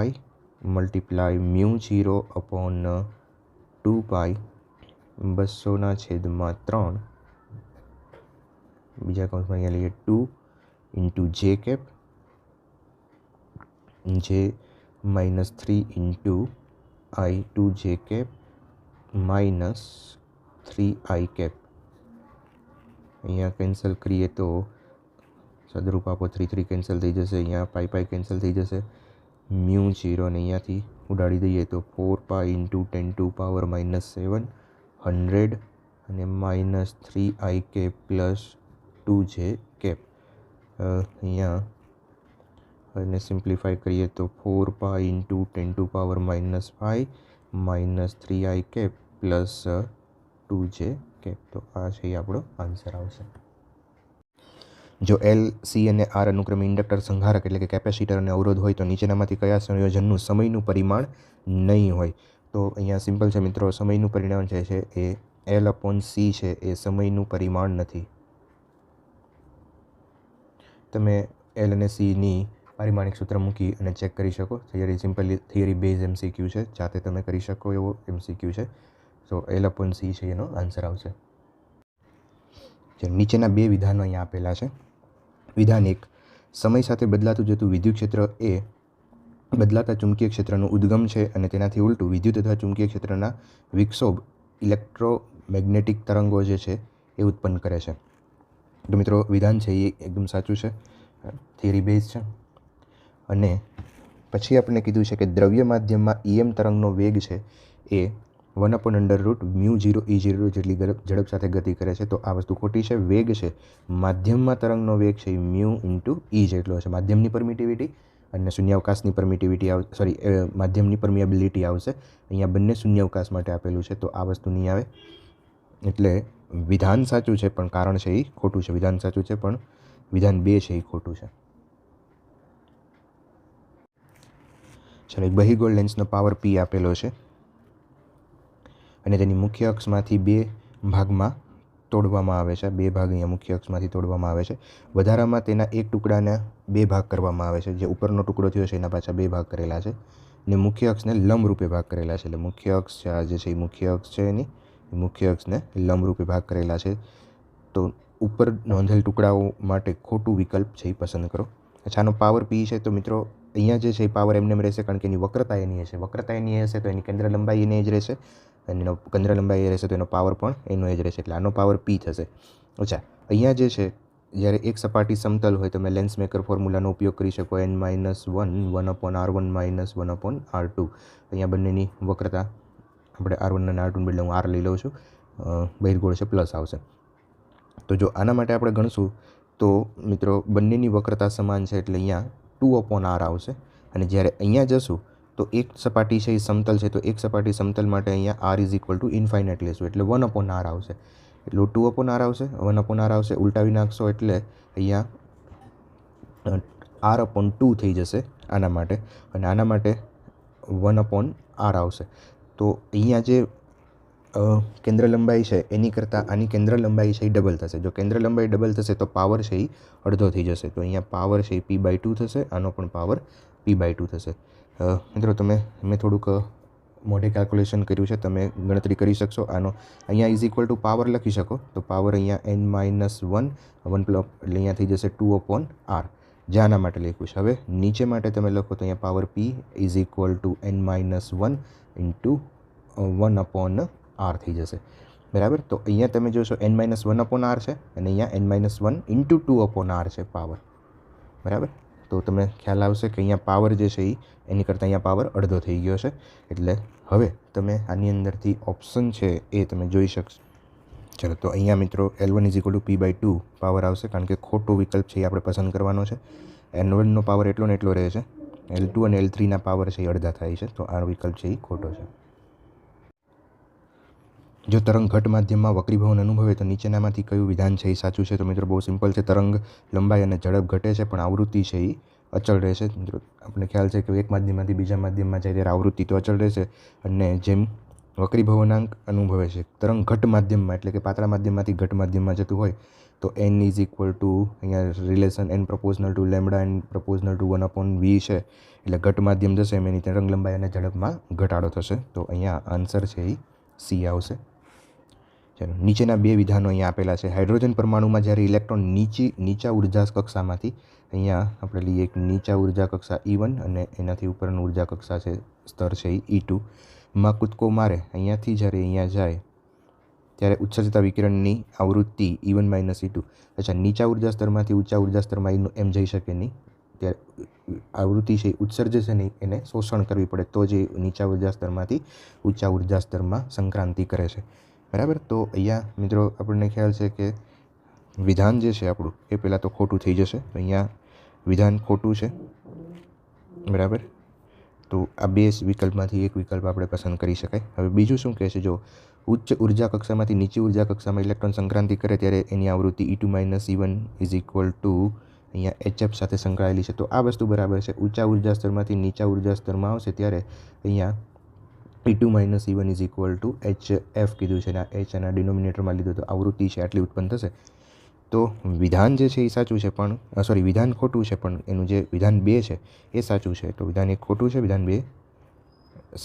મલ્ટીપ્લાય μ0/2π 200/3, બીજા કૌંસમાં અહીંયા લઈએ 2 × j cap, j -3 × I 2j cap minus 3i cap. અહીંયા કેન્સલ કરીએ તો સદરૂપ આપો 3 કેન્સલ થઈ જશે. અહીંયા પાઈ કેન્સલ થઈ જશે. μ0 ને અહીંયાથી ઉડાડી દઈએ તો 4π × 10⁻⁻7 100 અને minus 3i cap plus 2j cap. અહીંયા અને સિમ્પ્લિફાય કરીએ તો 4π × 10⁻⁻5 minus 3i cap plus 2j cap. તો આ છે આપણો આન્સર આવશે. જો L, C અને R અનુક્રમે ઇન્ડક્ટર, સંધારક એટલે કે કેપેસિટર અને અવરોધ હોય તો નીચેનામાંથી કયા સંયોજનનું સમયનું પરિમાણ નહીં હોય? તો અહીંયા સિમ્પલ છે મિત્રો, સમયનું પરિમાણ જે છે એ L/C છે એ સમયનું પરિમાણ નથી. તમે L અને Cની પારિમાણિક સૂત્ર મૂકી અને ચેક કરી શકો. Theory simply theory base MCQ છે, જાતે તમે કરી શકો એવો MCQ છે. તો L/C છે એનો આન્સર આવશે. નીચેના બે વિધાનો અહીંયા આપેલા છે. વિધાન 1, સમય સાથે બદલાતું જતું વિદ્યુત ક્ષેત્ર એ બદલાતા ચુંબકીય ક્ષેત્રનું ઉદ્ગમ છે અને તેનાથી ઉલટું વિદ્યુત તથા ચુંબકીય ક્ષેત્રના વિક્ષોભ ઇલેક્ટ્રોમેગ્નેટિક તરંગો જે છે એ ઉત્પન્ન કરે છે. તો મિત્રો વિધાન છે એ એકદમ સાચું છે, થિયરી બેઝ છે. અને પછી આપણે કીધું છે કે દ્રવ્ય માધ્યમમાં EM તરંગનો વેગ છે એ 1/√μ0 E0 જેટલી ઝડપ સાથે ગતિ કરે છે. તો આ વસ્તુ ખોટી છે. વેગ છે માધ્યમમાં તરંગનો વેગ છે એ μ×E જેટલો છે. માધ્યમની પરમિટિવિટી અને શૂન્યાવકાશની પરમિટિવિટી માધ્યમની પરમિએબિલિટી આવશે. અહીંયા બંને શૂન્યાવકાશ માટે આપેલું છે, તો આ વસ્તુ નહીં આવે. એટલે વિધાન સાચું છે પણ કારણ છે એ ખોટું છે. વિધાન સાચું છે પણ વિધાન 2 છે એ ખોટું છે. ચાલો, એક બહિર્ગોળ લેન્સનો પાવર P આપેલો છે અને તેની મુખ્ય અક્ષમાંથી 2 ભાગમાં તોડવામાં આવે છે. 2 ભાગ અહીંયા મુખ્ય અક્ષમાંથી તોડવામાં આવે છે. વધારામાં તેના એક ટુકડાના 2 ભાગ કરવામાં આવે છે. જે ઉપરનો ટુકડો થયો છે એના પાછા 2 ભાગ કરેલા છે અને મુખ્ય અક્ષને લંબરૂપે ભાગ કરેલા છે. એટલે મુખ્ય અક્ષ આ જે છે એ મુખ્ય અક્ષ છે એની મુખ્ય અક્ષને લંબરૂપે ભાગ કરેલા છે. તો ઉપર નોંધેલ ટુકડાઓ માટે ખોટું વિકલ્પ છે એ પસંદ કરો. અચ્છા, આનો પાવર P છે. તો મિત્રો અહીંયા જે છે એ પાવર એમને રહેશે કારણ કે એની વક્રતા એની હશે. વક્રતા એની હશે તો એની કેન્દ્ર લંબાઈ એની જ રહેશે અને એનો કેન્દ્ર લંબાઈ રહેશે તો એનો પાવર પણ એનો જ રહેશે. એટલે આનો પાવર P થશે. અચ્છા, અહીંયા જે છે જ્યારે એક સપાટી સમતલ હોય તમે લેન્સ મેકર ફોર્મ્યુલાનો ઉપયોગ કરી શકો. n-1 1/r1 1/r2. અહીંયા બંનેની વક્રતા આપણે R1 અને R2 બદલે હું R લઈ લઉં છું. બહિર્ગોળ છે પ્લસ આવશે. તો જો આના માટે આપણે ગણશું તો મિત્રો બંનેની વક્રતા સમાન છે એટલે અહીંયા 2/r આવશે. અને જ્યારે અહીંયા જશું તો એક સપાટી છે એ સમતલ છે, તો એક સપાટી સમતલ માટે અહીંયા R = લેશું એટલે 1/r આવશે. એટલે 2/r આવશે, 1/r આવશે. ઉલટાવી નાખશો એટલે અહીંયા R/2 થઈ જશે આના માટે અને આના માટે 1/r આવશે. તો અહીંયા જે કેન્દ્ર લંબાઈ છે એની કરતાં આની કેન્દ્ર લંબાઈ છે એ ડબલ થશે. જો કેન્દ્ર લંબાઈ ડબલ થશે તો પાવર છે એ અડધો થઈ જશે. તો અહીંયા પાવર છે એ P/2 થશે. આનો પણ પાવર P/2 થશે. મિત્રો મેં થોડુંક મોઢે કેલ્ક્યુલેશન કર્યું છે, તમે ગણતરી કરી શકશો. આનો અહીંયા = પાવર લખી શકો તો પાવર અહીંયા n-1 એટલે અહીંયા થઈ જશે 2/r. જે આના માટે લખ્યું છે. હવે નીચે માટે તમે લખો તો અહીંયા પાવર P = n-1 × 1/r થઈ જશે. બરાબર. તો અહીંયા તમે જોશો n-1/r છે અને અહીંયા n-1 × 2/r છે પાવર. બરાબર. તો તમને ખ્યાલ આવશે કે અહીંયા પાવર જે છે એની કરતાં અહીંયા પાવર અડધો થઈ ગયો છે. એટલે હવે તમે આની અંદરથી ઓપ્શન છે એ તમે જોઈ શકશો. ચલો, તો અહીંયા મિત્રો L1 = P/2 પાવર આવશે કારણ કે ખોટો વિકલ્પ છે એ આપણે પસંદ કરવાનો છે. N1નો પાવર એટલો ને એટલો રહે છે. L2 અને L3ના પાવર છે એ અડધા થાય છે. તો આ વિકલ્પ છે એ ખોટો છે. જો તરંગ ઘટ માધ્યમમાં વક્રીભવન અનુભવે તો નીચેનામાંથી કયું વિધાન છે એ સાચું છે? તો મિત્રો બહુ સિમ્પલ છે. તરંગ લંબાઈ અને ઝડપ ઘટે છે પણ આવૃત્તિ છે એ અચળ રહેશે. મિત્રો આપણે ખ્યાલ છે કે એક માધ્યમમાંથી બીજા માધ્યમમાં જાય ત્યારે આવૃત્તિ તો અચળ રહેશે અને જેમ વક્રીભવનાંક અનુભવે છે તરંગ ઘટ માધ્યમમાં એટલે કે પાતળા માધ્યમમાંથી ઘટ માધ્યમમાં જતું હોય તો n = અહીંયા રિલેશન n/λ n/1/v છે. એટલે ઘટ માધ્યમ જશે એમ એની તરંગ લંબાઈ અને ઝડપમાં ઘટાડો થશે. તો અહીંયા આન્સર છે એ C આવશે. ચાલો, નીચેના બે વિધાનો અહીંયા આપેલા છે. હાઇડ્રોજન પરમાણુમાં જ્યારે ઇલેક્ટ્રોન નીચા ઉર્જા કક્ષામાંથી અહીંયા આપણે લઈએ એક નીચા ઉર્જા કક્ષા E1 અને એનાથી ઉપરનું ઉર્જા કક્ષા છે સ્તર છે E2 માં કૂદકો મારે અહીંયાથી જ્યારે અહીંયા જાય ત્યારે ઉત્સર્જતા વિકિરણની આવૃત્તિ E1 - E2. અચ્છા, નીચા ઉર્જા સ્તરમાંથી ઊંચા ઉર્જા સ્તરમાં એમ જઈ શકે નહીં. ત્યારે આવૃત્તિ છે ઉત્સર્જે છે નહીં, એને શોષણ કરવી પડે તો જે નીચા ઉર્જા સ્તરમાંથી ઊંચા ઉર્જા સ્તરમાં સંક્રાંતિ કરે છે. બરાબર. તો અહીંયા મિત્રો આપણને ખ્યાલ છે કે વિધાન જે છે આપણું એ પહેલાં તો ખોટું થઈ જશે. તો અહીંયા વિધાન ખોટું છે. બરાબર. તો આ બે વિકલ્પમાંથી એક વિકલ્પ આપણે પસંદ કરી શકાય. હવે બીજું શું કહે છે? જો ઉચ્ચ ઉર્જા કક્ષામાંથી નીચી ઉર્જા કક્ષામાં ઇલેક્ટ્રોન સંક્રાંતિ કરે ત્યારે એની આવૃત્તિ E2 - E1 = અહીંયા HF સાથે સંકળાયેલી છે. તો આ વસ્તુ બરાબર છે. ઊંચા ઉર્જા સ્તરમાંથી નીચા ઉર્જા સ્તરમાં આવશે ત્યારે અહીંયા E2 - E1 = HF કીધું છે અને H એના ડિનોમિનેટરમાં લીધું તો આવૃત્તિ છે આટલી ઉત્પન્ન થશે. તો વિધાન જે છે એ સાચું છે પણ સોરી વિધાન ખોટું છે, પણ એનું જે વિધાન 2 છે એ સાચું છે. તો વિધાન 1 ખોટું છે, વિધાન 2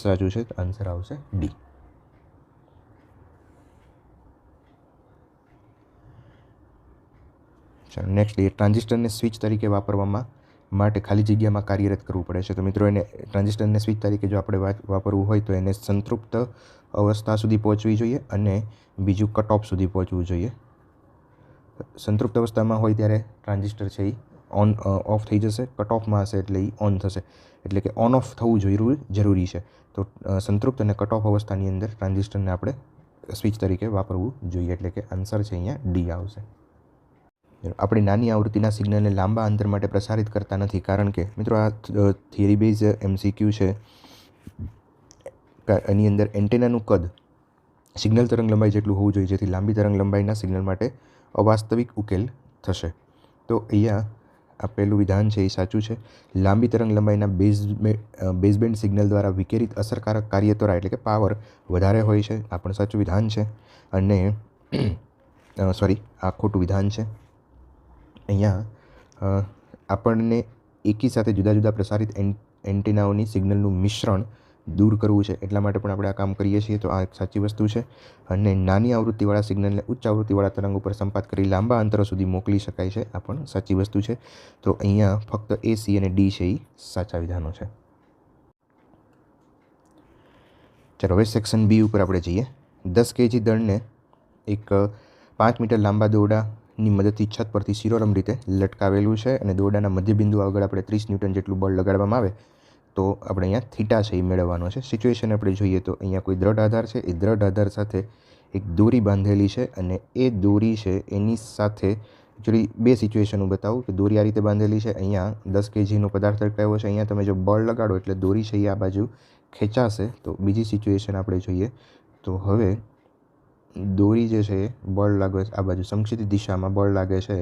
સાચું છે. તો આન્સર આવશે ડી. ચાલો નેક્સ્ટ એ ટ્રાન્ઝિસ્ટરને સ્વિચ તરીકે વાપરવામાં માટે ખાલી જગ્યામાં કાર્યરત કરવું પડે છે. તો મિત્રો એને ટ્રાન્ઝિસ્ટરને સ્વિચ તરીકે જો આપણે વાપરવું હોય તો એને સંતૃપ્ત અવસ્થા સુધી પહોંચવી જોઈએ અને બીજું કટ ઓફ સુધી પહોંચવું જોઈએ. સંતૃપ્ત અવસ્થામાં હોય ત્યારે ટ્રાન્ઝિસ્ટર છે એ ઓન ઓફ થઈ જશે, કટ ઓફમાં હશે એટલે એ ઓન થશે, એટલે કે ઓન ઓફ થવું જરૂરી છે. તો સંતૃપ્ત અને કટ ઓફ અવસ્થાની અંદર ટ્રાન્ઝિસ્ટરને આપણે સ્વિચ તરીકે વાપરવું જોઈએ, એટલે કે આન્સર છે અહીંયા ડી આવશે. આપણી નાની આવૃત્તિના સિગ્નલને લાંબા અંતર માટે પ્રસારિત કરતા નથી, કારણ કે મિત્રો આ થિયરી બેઝ MCQ છે. એની અંદર એન્ટેનાનું કદ સિગ્નલ તરંગ લંબાઈ જેટલું હોવું જોઈએ, જેથી લાંબી તરંગ લંબાઈના સિગ્નલ માટે અવાસ્તવિક ઉકેલ થશે. તો અહીંયા આપેલું વિધાન છે એ સાચું છે. લાંબી તરંગ લંબાઈના બેઝબેન્ડ સિગ્નલ દ્વારા વિકિરિત અસરકારક કાર્યત્વરા એટલે કે પાવર વધારે હોય છે. આ પણ સાચું વિધાન છે. અને સોરી આ ખોટું વિધાન છે. અહીંયા આપણને એકી સાથે જુદા જુદા પ્રસારિત એન્ટેનાઓની સિગ્નલનું મિશ્રણ દૂર કરવું છે, એટલા માટે પણ આપણે આ કામ કરીએ છીએ. તો આ એક સાચી વસ્તુ છે. અને નાની આવૃત્તિવાળા સિગ્નલને ઉચ્ચ આવૃત્તિવાળા તરંગ ઉપર સંપાત કરી લાંબા અંતરો સુધી મોકલી શકાય છે. આ પણ સાચી વસ્તુ છે. તો અહીંયા ફક્ત A, C અને D છે એ સાચા વિધાનો છે. ચાલો હવે સેક્શન બી ઉપર આપણે જઈએ. 10 kg દળને એક 5 મીટર લાંબા દોરડાની મદદથી છત પરથી શિરોલંબ રીતે લટકાવેલું છે અને દોરડાના મધ્યબિંદુ આગળ આપણે 30 ન્યૂટન જેટલું બળ લગાડવામાં આવે તો આપણે અહીંયા થીટા છે એ મેળવવાનો છે. સિચ્યુએશન આપણે જોઈએ તો અહીંયા કોઈ દ્રઢ આધાર છે, એ દ્રઢ આધાર સાથે એક દોરી બાંધેલી છે અને એ દોરી છે એની સાથે એકચ્યુઅલી બે સિચ્યુએશન હું બતાવું કે દોરી આ રીતે બાંધેલી છે. અહીંયા 10 kgનો પદાર્થ લટકાવ્યો છે. અહીંયા તમે જો બળ લગાડો એટલે દોરી છે એ આ બાજુ ખેંચાશે. તો બીજી સિચ્યુએશન આપણે જોઈએ તો હવે દોરી જે છે બળ લાગે આ બાજુ સમક્ષિતિજ દિશામાં બળ લાગે છે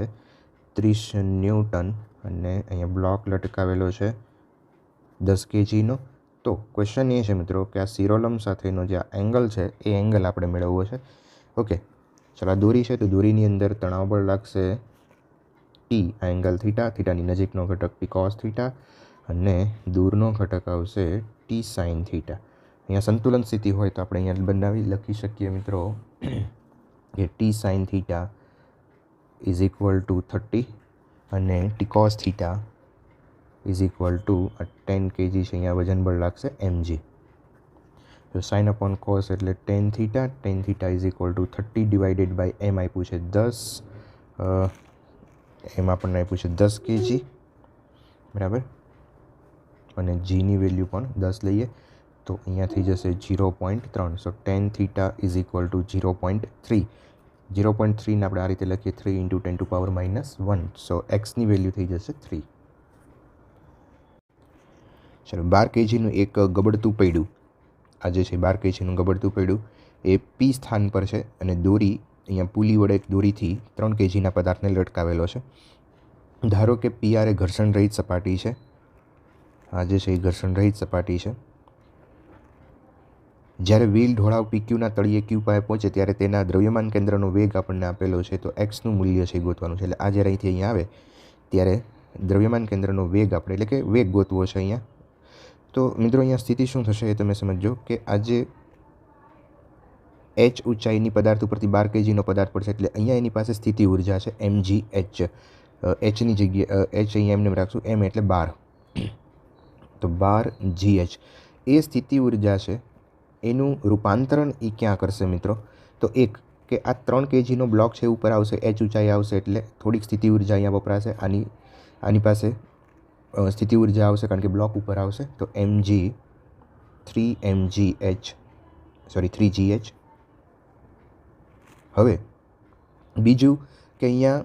30 ન્યૂટન અને અહીંયા બ્લોક લટકાવેલો છે 10 kgનો. તો ક્વેશ્ચન એ છે મિત્રો કે આ શિરોલંબ સાથેનો જે એંગલ છે એ એંગલ આપણે મેળવવો છે. ઓકે ચાલો આ દોરી છે તો દોરીની અંદર તણાવ બળ લાગશે ટી, આ એંગલ થીટા, થીટાની નજીકનો ઘટક ટી કોસ થીટા અને દૂરનો ઘટક આવશે ટી સાઇન થીટા. અહીંયા સંતુલન સ્થિતિ હોય તો આપણે અહીંયા લખી શકીએ મિત્રો કે T sine theta is equal to 30 અને T cos theta is equal to 10 kg છે. અહીંયા વજન બળ લાગશે mg. તો સાઇન અપોન કોસ એટલે tan theta is equal to 30 divided by M આપ્યું છે 10, એમ આપણને આપ્યું છે 10 kg બરાબર, અને જીની વેલ્યુ પણ 10 લઈએ તો અહીંયા થઈ જશે 0.3. So tan theta is equal to 0.3. 0.3ને આપણે આ રીતે લખીએ 3 × 10⁻⁻1. સો એક્સની વેલ્યુ થઈ જશે 3. ચાલો 12 kgનું એક ગબડતું પૈડું, આ જે છે 12 kgનું ગબડતું પૈડું એ પી સ્થાન પર છે અને દોરી અહીંયા પુલી વડે દોરીથી 3 kgના પદાર્થને લટકાવેલો છે. ધારો કે PR એ ઘર્ષણ રહિત સપાટી છે. આ જે છે એ ઘર્ષણ રહિત સપાટી છે. જ્યારે વ્હીલ ઢોળાવ PQના તળિયે Q પાસે પહોંચે ત્યારે તેના દ્રવ્યમાન કેન્દ્રનો વેગ આપણને આપેલો છે. તો એક્સનું મૂલ્ય છે ગોતવાનું છે. એટલે આ જ્યારે અહીંથી અહીંયા આવે ત્યારે દ્રવ્યમાન કેન્દ્રનો વેગ આપણે એટલે કે વેગ ગોતવો છે અહીંયા. તો મિત્રો અહીંયા સ્થિતિ શું થશે એ તમે સમજો કે આજે h ઊંચાઈની પદાર્થ ઉપરથી 12 kgનો પદાર્થ પડશે એટલે અહીંયા એની પાસે સ્થિતિ ઉર્જા છે mgh. hની જગ્યાએ h અહીંયા એમને રાખશું, m એટલે 12, તો 12 gh. એ સ્થિતિ ઉર્જા છે એનું રૂપાંતરણ એ ક્યાં કરશે મિત્રો? તો એક કે આ 3 kgનો બ્લોક છે ઉપર આવશે, h ઊંચાઈ આવશે એટલે થોડીક સ્થિતિ ઉર્જા અહીંયા વપરાશે. આની પાસે સ્થિતિ ઉર્જા આવશે કારણ કે બ્લોક ઉપર આવશે. તો mg 3gh. હવે બીજું કે અહીંયા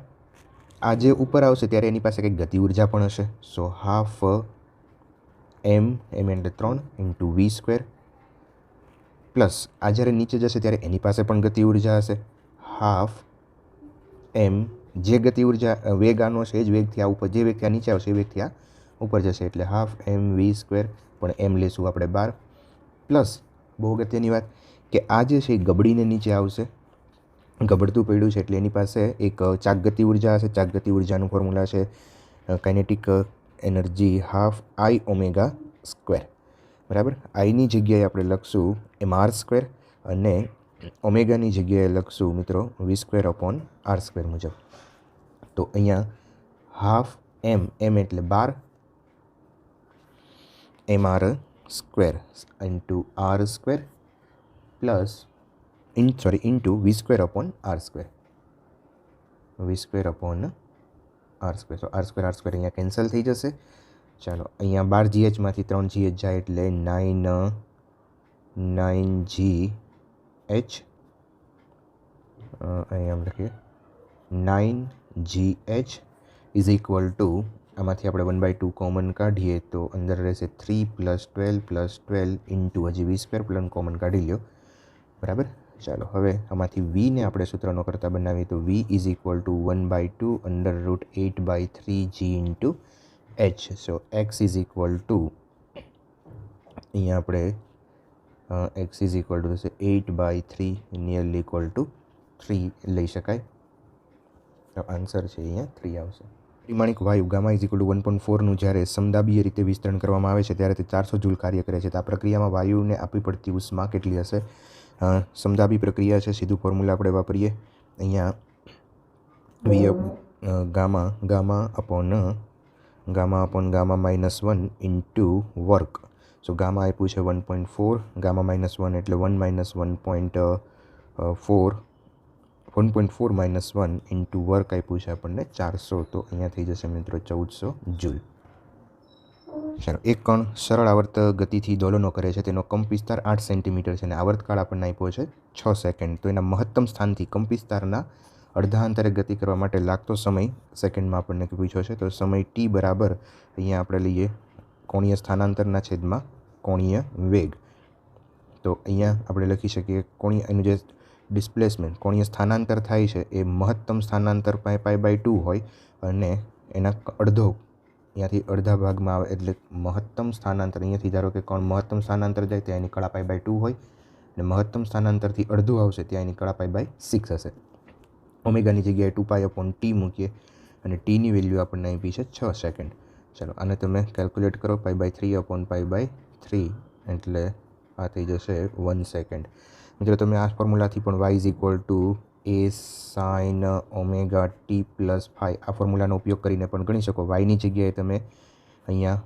આ જે ઉપર આવશે ત્યારે એની પાસે કંઈક ગતિ ઉર્જા પણ હશે. સો હાફ m એટલે 3 × v², પ્લસ આ જ્યારે નીચે જશે ત્યારે એની પાસે પણ ગતિ ઉર્જા હશે હાફ m. જે ગતિ ઉર્જા વેગ આનો છે એ જ વેગથી આ ઉપર, જે વેગથી આ નીચે આવશે એ વેગથી આ ઉપર જશે એટલે હાફ m v², પણ m લેશું આપણે 12, પ્લસ બહુ અગત્યની વાત કે આ જે છે એ ગબડીને નીચે આવશે ગબડતું પડ્યું છે એટલે એની પાસે એક ચાકગતિ ઉર્જા હશે. ચાકગતિ ઉર્જાનું ફોર્મ્યુલા છે કાઇનેટિક એનર્જી હાફ આઈ ઓમેગા સ્ક્વેર. બરાબર. આઈની જગ્યાએ આપણે લખશું mr² અને ઓમેગાની જગ્યાએ લખશું મિત્રો v²/r² મુજબ. તો અહીંયા હાફ એમ એટલે 12 mr² into r² plus into v²/r². v²/r². તો r² અહીંયા કેન્સલ થઈ જશે. ચાલો અહીંયા 12 GHમાંથી 3 GH જાય એટલે 9 GH. અહીંયા લખીએ 9 GH ઇઝ ઇક્વલ ટુ, આમાંથી આપણે 1/2 કોમન કાઢીએ તો અંદર રહેશે 3 + 12 + 12 ઇન્ટુ હજી v² કોમન કાઢી લ્યો. બરાબર. ચાલો હવે આમાંથી વીને આપણે સૂત્રનો કરતા બનાવીએ તો v is equal two 1/2 √8/3 g into h. So x is equal two, અહીંયા આપણે x ઇઝ ઇક્વલ ટુ થશે 8/3 નિયરલી ઇક્વલ ટુ 3 લઈ શકાય. તો આન્સર છે અહીંયા 3 આવશે. પરિમાણિક વાયુ ગામા ઇઝ ઇક્વલ ટુ 1.4નું જ્યારે સમદાબીય રીતે વિસ્તરણ કરવામાં આવે છે ત્યારે તે 400 જૂલ કાર્ય કરે છે. તો આ પ્રક્રિયામાં વાયુને આપવી પડતી ઉષ્મા કેટલી હશે? સમદાબી પ્રક્રિયા છે, સીધું ફોર્મ્યુલા આપણે વાપરીએ. અહીંયા gamma upon gamma -1 into work. So gamma આપ્યું છે 1.4, ગામા -1 એટલે 1 ઇન્ટુ વર્ક આપ્યું છે આપણને 400. તો અહીંયા થઈ જશે મિત્રો 1400 જૂલ. ચાલો, એક કણ સરળ આવર્ત ગતિથી દોલનો કરે છે. તેનો કંપ વિસ્તાર 8 સેન્ટીમીટર છે અને આવર્તકાળ આપણને આપ્યો છે 6 સેકન્ડ. તો એના મહત્તમ સ્થાનથી કંપ વિસ્તારના અડધા અંતરે ગતિ કરવા માટે લાગતો સમય સેકન્ડમાં આપણને પૂછ્યો છે. તો સમય t બરાબર અહીંયા આપણે લઈએ કોણીય સ્થાનાંતરના છેદમાં કોણીય વેગ. તો અહીંયા આપણે લખી શકીએ એનું જે ડિસ્પ્લેસમેન્ટ કોણીય સ્થાનાંતર થાય છે એ મહત્તમ સ્થાનાંતર π/2 હોય અને એના અડધો અહીંયાથી અડધા ભાગમાં આવે એટલે મહત્તમ સ્થાનાંતર, અહીંયાથી ધારો કે કોણ મહત્તમ સ્થાનાંતર જાય ત્યાં એની કળા π/2 હોય અને મહત્તમ સ્થાનાંતરથી અડધું આવશે ત્યાં એની કળા π/6 હશે. ઓમેગાની જગ્યાએ 2π/t મૂકીએ અને ટીની વેલ્યુ આપણને આપી છે 6 સેકન્ડ. ચાલો આને તમે કેલ્ક્યુલેટ કરો, π/3/3 એટલે આ થઈ જશે 1 સેકન્ડ. મિત્રો તમે આ ફોર્મ્યુલાથી પણ y = a sin omega t + 5 આ ફોર્મ્યુલાનો ઉપયોગ કરીને પણ ગણી શકો. વાયની જગ્યાએ તમે અહીંયા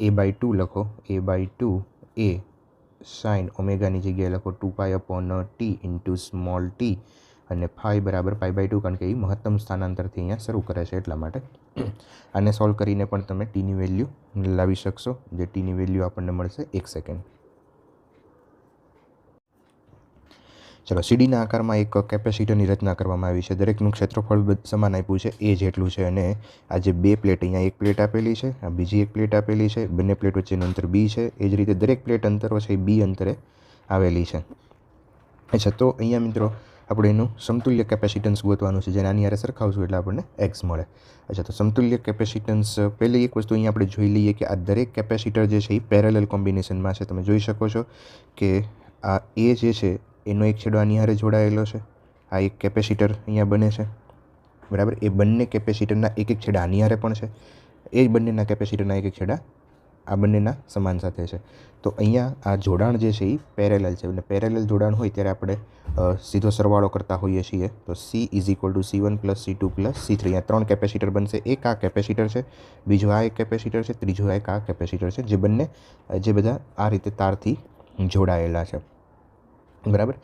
a/2 લખો, a/2 a sin ઓમેગાની જગ્યાએ લખો 2π/t ઇન્ટુ સ્મોલ t અને phi બરાબર π/2 કારણ કે એ મહત્તમ સ્થાનાંતરથી અહીંયા શરૂ કરે છે એટલા માટે. આને સોલ્વ કરીને પણ તમે ટીની વેલ્યુ લાવી શકશો, જે ટીની વેલ્યુ આપણને મળશે 1 સેકન્ડ. ચલો, સીડીના આકારમાં એક કેપેસિટરની રચના કરવામાં આવી છે. દરેકનું ક્ષેત્રફળ સમાન આપ્યું છે, એ જેટલું છે અને આ જે બે પ્લેટ, અહીંયા એક પ્લેટ આપેલી છે, આ બીજી એક પ્લેટ આપેલી છે, બંને પ્લેટ વચ્ચેનું અંતર b છે. એ જ રીતે દરેક પ્લેટ અંતરો છે એ b અંતરે આવેલી છે. અચ્છા, તો અહીંયા મિત્રો આપણે એનું સમતુલ્ય કેપેસિટન્સ ગોતવાનું છે, જેને આની હારે સરખાવશું એટલે આપણને x મળે. અચ્છા, તો સમતુલ્ય કેપેસિટન્સ પહેલી એક વસ્તુ અહીંયા આપણે જોઈ લઈએ કે આ દરેક કેપેસિટર જે છે એ પેરેલલ કોમ્બિનેશનમાં છે. તમે જોઈ શકો છો કે આ એ જે છે એનો એક છેડો આની હારે જોડાયેલો છે, આ એક કેપેસિટર અહીંયા બને છે. બરાબર. એ બંને કેપેસિટરના એક છેડા આની હારે પણ છે, એ જ બંનેના કેપેસિટરના એક છેડા આ બંનેના સમાન સાથે છે. તો અહીંયા આ જોડાણ જે છે એ પેરેલલ છે અને પેરેલલ જોડાણ હોય ત્યારે આપણે સીધો સરવાળો કરતા હોઈએ છીએ. તો C = C1 + C2 + C3. અહીંયા 3 કેપેસિટર બનશે. એક આ કેપેસિટર છે, બીજું આ એક કેપેસિટર છે, ત્રીજું એક આ કેપેસિટર છે, જે બધા આ રીતે તારથી જોડાયેલા છે. બરાબર.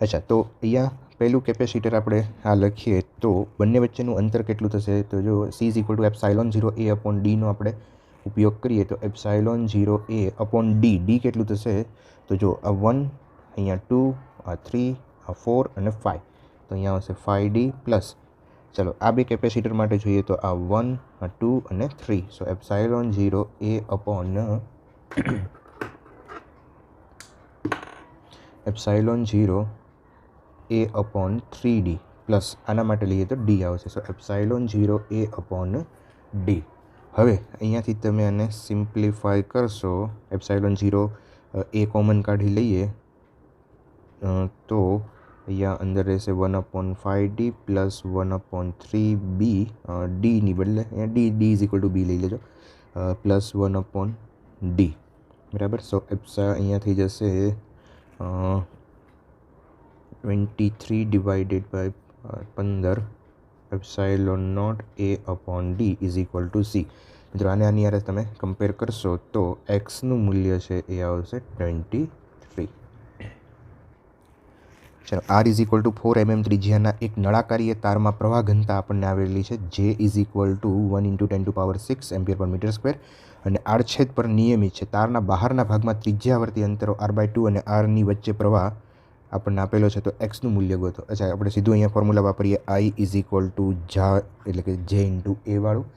અચ્છા, તો અહીંયા પહેલું કેપેસિટર આપણે આ લખીએ તો બંને વચ્ચેનું અંતર કેટલું થશે? તો જો C = ε0A/d નો આપણે ઉપયોગ કરીએ તો ε0A/d, d કેટલું થશે? તો જો આ 1, અહીંયા 2, આ 3, આ 4 અને 5, તો અહીંયા આવશે 5d પ્લસ, ચલો આ બે કેપેસિટર માટે જોઈએ તો આ 1, આ 2 અને 3. સો ε0A/3d પ્લસ આના માટે લઈએ તો d આવશે. સો ε0A/d. હવે અહીંયાથી તમે આને સિમ્પ્લિફાય કરશો, ε0 A કોમન કાઢી લઈએ તો અહીંયા અંદર રહેશે 1/5d પ્લસ 1/3b, ડીની બદલે અહીંયા ડી ઇઝ ઇક્વલ ટુ બી લઈ લેજો, પ્લસ 1/d, બરાબર. સો એપ્સા અહીંયા થઈ જશે 23 divided by 15 epsilon naught a upon d is equal to c. મિત્રો આને આની યારે તમે કમ્પેર કરશો તો એક્સનું મૂલ્ય છે એ આવશે 23. ચાલો, R is equal to 4 mm ત્રિજ્યાના એક નળાકારીય તારમાં પ્રવાહ ઘનતા આપણને આવેલી છે જે ઇઝ ઇક્વલ ટુ 1 × 10⁶ એમ્પિયર પર મીટર સ્ક્વેર, અને આડછેદ પર નિયમિત છે. તારના બહારના ભાગમાં ત્રિજ્યાવર્તી અંતરો r/2 અને આરની વચ્ચે પ્રવાહ આપણને આપેલો છે, તો એક્સનું મૂલ્ય ગોતો. અચ્છા, આપણે સીધું અહીંયા ફોર્મ્યુલા વાપરીએ, આઈ ઇઝ ઇક્વલ ટુ એટલે કે જે ઇન્ટુ એ વાળું.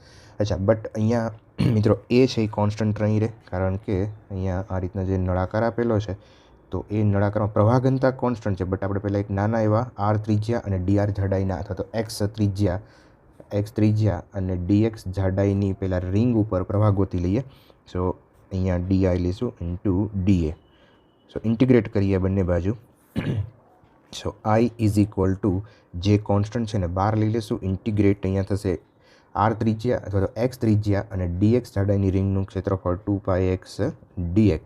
અચ્છા, બટ અહીંયા મિત્રો એ છે એ કોન્સ્ટન્ટ નહીં રહે, કારણ કે અહીંયા આ રીતના જે નળાકાર આપેલો છે તો એ નળાકારમાં પ્રવાહ ઘનતા કોન્સ્ટન્ટ છે, બટ આપણે પહેલાં એક નાના એવા આર ત્રિજ્યા અને ડીઆર જાડાઈના અથવા તો એક્સ ત્રિજ્યા અને ડીએક્સ જાડાઈની પહેલાં રિંગ ઉપર પ્રવાહ ગોતી લઈએ. સો અહીંયા ડીઆઈ લઈશું ઇન્ટુ ડીએ. સો ઇન્ટિગ્રેટ કરીએ બંને બાજુ. સો આઈ ઇઝ ઇક્વલ ટુ જે કોન્સ્ટન્ટ છે ને બહાર લઈ લઈશું, ઇન્ટિગ્રેટ અહીંયા થશે આર ત્રિજ્યા અથવા તો એક્સ ત્રિજ્યા અને ડીએક્સ જાડાઈની રિંગનું ક્ષેત્રફળ 2πx dx.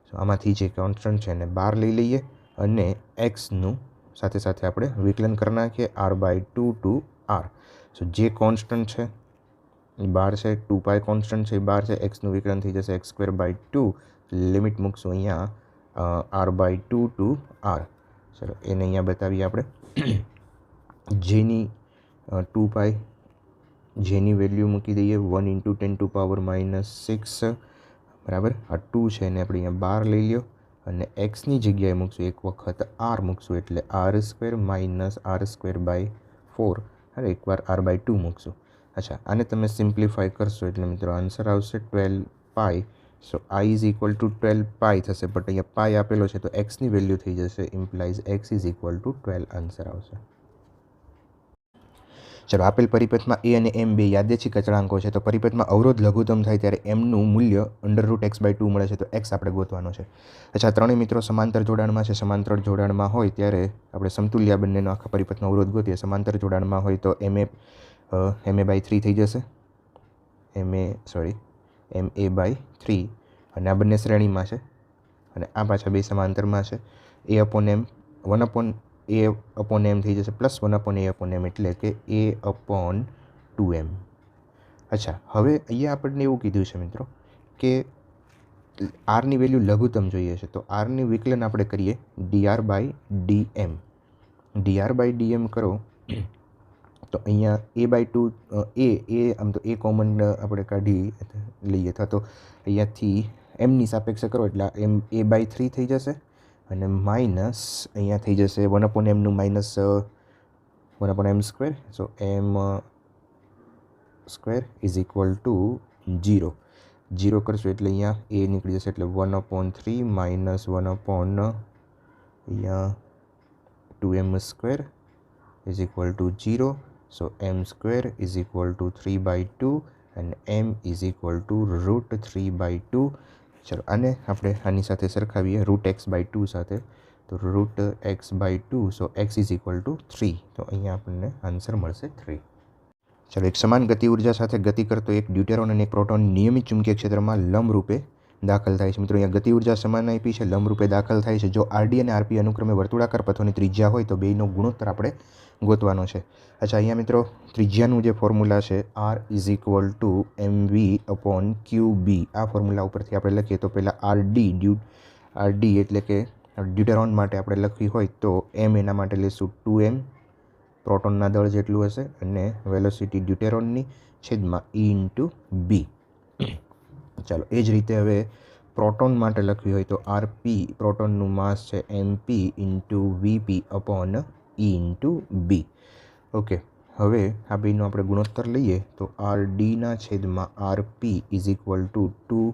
સો આમાંથી જે કોન્સ્ટન્ટ છે એને બહાર લઈ લઈએ અને એક્સનું સાથે સાથે આપણે વિકલન કરી નાખીએ r/2 ટુ આર. સો જે કોન્સ્ટન્ટ છે એ બહાર છે, 2π કોન્સ્ટન્ટ છે એ બહાર છે, એક્સનું વિકલન થઈ જશે x²/2, લિમિટ મૂકશું અહીંયા r/2 ટુ આર. ચલો એને અહીંયા બતાવીએ આપણે. જેની 2π જેની વેલ્યુ મૂકી દઈએ 1 × 10⁻⁶, બરાબર. આ 2 છે એને આપણે અહીંયા બહાર લઈ લ્યો અને એક્સની જગ્યાએ મૂકશું એક વખત આર મૂકશું એટલે r² - r²/4, અરે એકવાર r/2 મૂકશું. અચ્છા, આને તમે સિમ્પ્લિફાય કરશો એટલે મિત્રો આન્સર આવશે 12π. સો આઈ ઇઝ ઇક્વલ ટુ 12π થશે, બટ અહીંયા પાઈ આપેલો છે તો એક્સની વેલ્યુ થઈ જશે implies x is equal two 12 answer આવશે. ચલો, આપેલ પરિપથમાં એ અને એમ બે યાદચ્છિક અચળાંકો છે, તો પરિપથમાં અવરોધ લઘુત્તમ થાય ત્યારે એમનું મૂલ્ય √x/2 મળે છે, તો એક્સ આપણે ગોતવાનો છે. અચ્છા, ત્રણેય મિત્રો સમાંતર જોડાણમાં છે. સમાંતર જોડાણમાં હોય ત્યારે આપણે સમતુલ્ય બંનેનો આખા પરિપથનો અવરોધ ગોતીએ. સમાંતર જોડાણમાં હોય તો ma/3 થઈ જશે, ma/3, અને આ બંને શ્રેણીમાં છે અને આ પાછા બે સમાંતરમાં છે. a/m 1/a/m થઈ જશે પ્લસ 1/a/m એટલે કે a/2m. અચ્છા, હવે અહીંયા આપણને એવું કીધું છે મિત્રો કે આરની વેલ્યુ લઘુત્તમ જોઈએ છે, તો આરની વિકલન આપણે કરીએ dr/dm. dr/dm કરો તો અહીંયા a/2 આમ તો એ કોમન આપણે કાઢી લઈએ અથવા તો અહીંયાથી એમની સાપેક્ષે કરો એટલે એમ a/3 થઈ જશે અને માઇનસ અહીંયા થઈ જશે 1/mનું minus 1/m². So m² is equal to 0 કરશું એટલે અહીંયા એ નીકળી જશે એટલે 1/3 minus 1/2m² is equal to 0. So m² is equal to 3/2 અને m ઇઝ ઇક્વલ ટુ √3/2. ચલો, આને આપણે આની સાથે સરખાવીએ √x/2 સાથે, તો √x/2, so x is equal two 3, તો અહીંયા આપણને આન્સર મળશે 3. ચલો, એક સમાન ગતિ ઉર્જા સાથે ગતિ કરતો એક ડ્યુટેરોન અને એક પ્રોટોન નિયમિત ચુંબકીય ક્ષેત્રમાં લંબરૂપે દાખલ થાય છે. મિત્રો અહીંયા ગતિ ઉર્જા સમાન આપી છે, લંબરૂપે દાખલ થાય છે. જો આરડી અને આરપી અનુક્રમે વર્તુળાકાર પથોની ત્રિજ્યા હોય તો બેયનો ગુણોત્તર આપણે ગોતવાનો છે. અચ્છા, અહીંયા મિત્રો ત્રિજ્યાનું જે ફોર્મ્યુલા છે r is equal two mv/qb, આ ફોર્મ્યુલા ઉપરથી આપણે લખીએ તો પહેલાં આરડી એટલે કે ડ્યુટેરોન માટે આપણે લખવી હોય તો m એના માટે લઈશું 2m, પ્રોટોનના દળ જેટલું હશે, અને વેલોસિટી ડ્યુટેરોનની છેદમાં e ઇન્ટુ બી. ચાલો, એ જ રીતે હવે પ્રોટોન માટે લખવી હોય તો આરપી, પ્રોટોનનું માસ છે MP into VP upon e into B. Okay, હવે આ બેનો આપણે ગુણોત્તર લઈએ તો આરડીના છેદમાં RP is equal to 2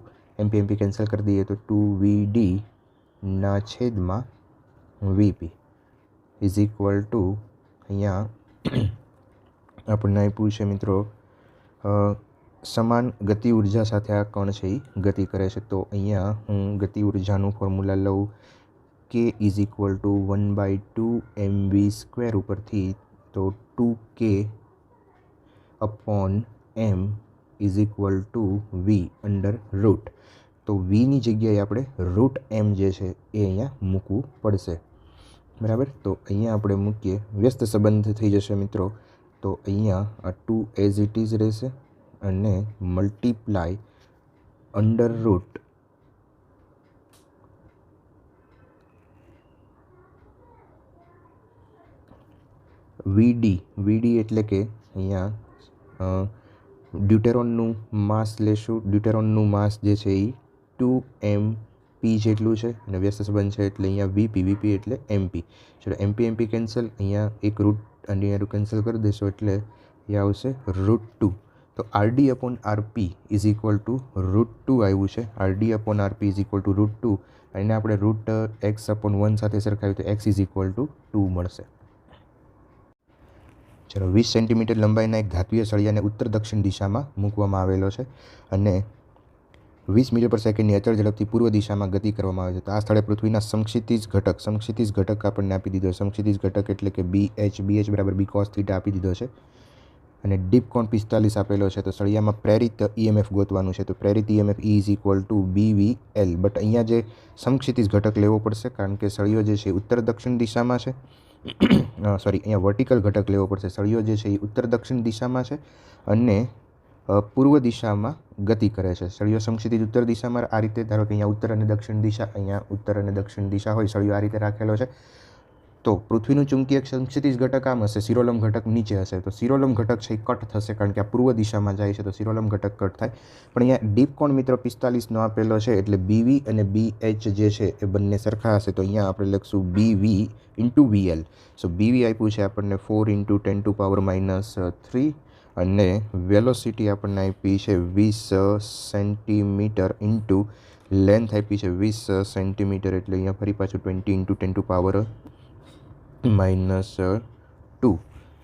MP cancel કરી દઈએ તો 2VD ના છેદમાં વીપી ઇઝ ઇક્વલ ટુ અહીંયા આપણને આપ્યું છે મિત્રો સમાન ગતિ ઉર્જા સાથે આ કણ છે એ ગતિ કરે છે, તો અહીંયા હું ગતિ ઉર્જાનું ફોર્મ્યુલા લઉં કે ઇઝ ઇક્વલ ટુ 1/2 mv² ઉપરથી તો 2k upon m is equal to V under root. તો વીની જગ્યાએ આપણે રૂટ એમ જે છે એ અહીંયા મૂકવું પડશે. બરાબર, તો અહીંયા આપણે મૂકીએ, વ્યસ્ત સંબંધ થઈ જશે મિત્રો. તો અહીંયા આ 2 એઝ ઇટ ઇઝ રહેશે અને મલ્ટીપ્લાય અંડર રૂટ વીડી એટલે કે અહીંયા ડ્યુટેરોનનું માસ લેશું. ડ્યુટેરોનનું માસ જે છે એ 2mp જેટલું છે અને વ્યસ્ત સંબંધ છે એટલે અહીંયા વીપી એટલે એમપી. ચલો એમપી કેન્સલ, અહીંયા એક રૂટ અને અહીંયા કેન્સલ કરી દેશો એટલે અહીંયા આવશે √2. તો RD upon RP is equal to √2 આવ્યું છે. RD upon RP is equal to √2 અને આપણે રૂટ એક્સ અપોન 1 સાથે સરખાવ્યું તો એક્સ ઇઝ ઇક્વલ ટુ 2 મળશે. ચલો 20 સેન્ટીમીટર લંબાઈના એક ધાત્વીય સળિયાને ઉત્તર દક્ષિણ દિશામાં મૂકવામાં આવેલો છે અને 20 મીટર પર સેકન્ડની અચળ ઝડપથી પૂર્વ દિશામાં ગતિ કરવામાં આવે છે. તો આ સ્થળે પૃથ્વીના સમક્ષિતિજ ઘટક આપણને આપી દીધો. સમક્ષિતિજ ઘટક એટલે કે BH બરાબર B cos θ આપી દીધો છે અને ડીપ કોણ 45 આપેલો છે. તો સળિયામાં પ્રેરિત EMF ગોતવાનું છે. તો પ્રેરિત EMF E is equal two BVL. But અહીંયા જે સમક્ષિતિજ ઘટક લેવો પડશે કારણ કે સળિયો જે છે ઉત્તર દક્ષિણ દિશામાં છે. અહીંયા વર્ટિકલ ઘટક લેવો પડશે. સળિયો જે છે એ ઉત્તર દક્ષિણ દિશામાં છે અને પૂર્વ દિશામાં ગતિ કરે છે. સળિયો સમક્ષિતિજ ઉત્તર દિશામાં, આ રીતે ધારો કે અહીંયા ઉત્તર અને દક્ષિણ દિશા, અહીંયા ઉત્તર અને દક્ષિણ દિશા હોય, સળિયો આ રીતે રાખેલો છે. તો પૃથ્વીનું ચુંબકીય સમક્ષિતિજ ઘટક આમ હશે, સિરોલમ ઘટક નીચે હશે. તો સિરોલમ ઘટક છે એ કટ થશે કારણ કે આ પૂર્વ દિશામાં જાય છે તો સિરોલમ ઘટક કટ થાય. પણ અહીંયા ડીપ કોણ મિત્રો 45નો આપેલો છે એટલે BV અને BH જે છે એ બંને સરખા હશે. તો અહીંયા આપણે લખશું BV ઇન્ટુ VL. સો BV આપ્યું છે આપણને 4 × 10⁻³ અને વેલોસિટી આપણને આપી છે 20 સેન્ટીમીટર ઇન્ટુ લેન્થ આપી છે 20 સેન્ટીમીટર એટલે અહીંયા ફરી પાછું 20 × 10⁻².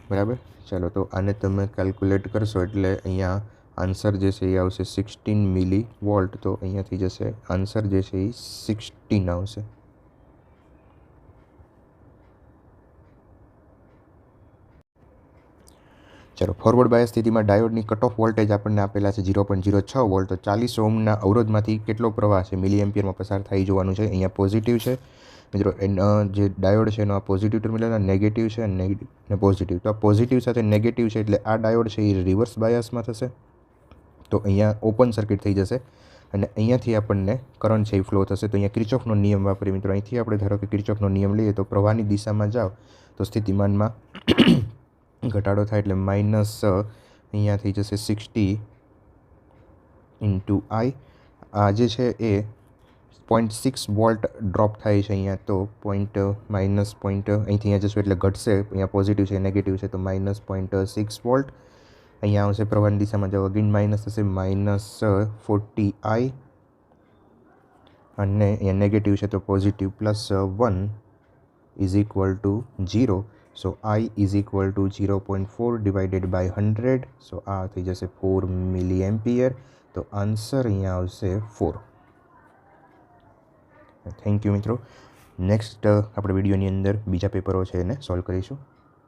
બરાબર, ચાલો તો આને તમે કેલ્ક્યુલેટ કરશો એટલે અહીંયા આન્સર જે છે એ આવશે 16 મિલી-વોલ્ટ. તો અહીંયાથી જશે આન્સર જે છે એ 16 આવશે. ચલો ફોરવર્ડ બાયસ સ્થિતિમાં ડાયોડની કટ ઓફ વોલ્ટેજ આપણને આપેલા છે 0.06 વોલ્ટ. તો 40 ઓહ્મના અવરોધમાંથી કેટલો પ્રવાહ છે મિલી એમ્પિયરમાં પસાર થઈ જોવાનું છે. અહીંયા પોઝિટિવ છે મિત્રો, જે ડાયોડ છે એનો આ પોઝિટિવ ટર્મિનલ, નેગેટિવ છે અને પોઝિટિવ. તો આ પોઝિટિવ સાથે નેગેટિવ છે એટલે આ ડાયોડ છે એ રિવર્સ બાયસમાં થશે. તો અહીંયા ઓપન સર્કિટ થઈ જશે અને અહીંયાથી આપણને કરંટ છે એ ફ્લો થશે. તો અહીંયા કિર્ચોફનો નિયમ વાપરીએ મિત્રો. અહીંથી આપણે ધારો કે કિર્ચોફનો નિયમ લઈએ તો પ્રવાહની દિશામાં જાઓ તો સ્થિતિમાનમાં ઘટાડો થાય એટલે માઇનસ અહીંયા થઈ જશે 60 × I. આ જે છે એ 0.6 વોલ્ટ ડ્રોપ થાય છે અહીંયા. તો અહીંથી અહીંયા જશું એટલે ઘટશે. અહીંયા પોઝિટિવ છે નેગેટિવ છે તો -0.6 વોલ્ટ. અહીંયા આવશે પ્રવાહની દિશામાં જાઓ અગેન માઇનસ થશે -40 I અને અહીંયા નેગેટિવ છે તો positive +1 is equal to 0. So I is equal to 0.4 divided by 100. So આ થઈ જશે 4 મિલી એમ્પિયર. તો આન્સર અહીંયા આવશે 4. થેન્ક યુ મિત્રો. નેક્સ્ટ આપણે વિડીયોની અંદર બીજા પેપરો છે એને સોલ્વ કરીશું.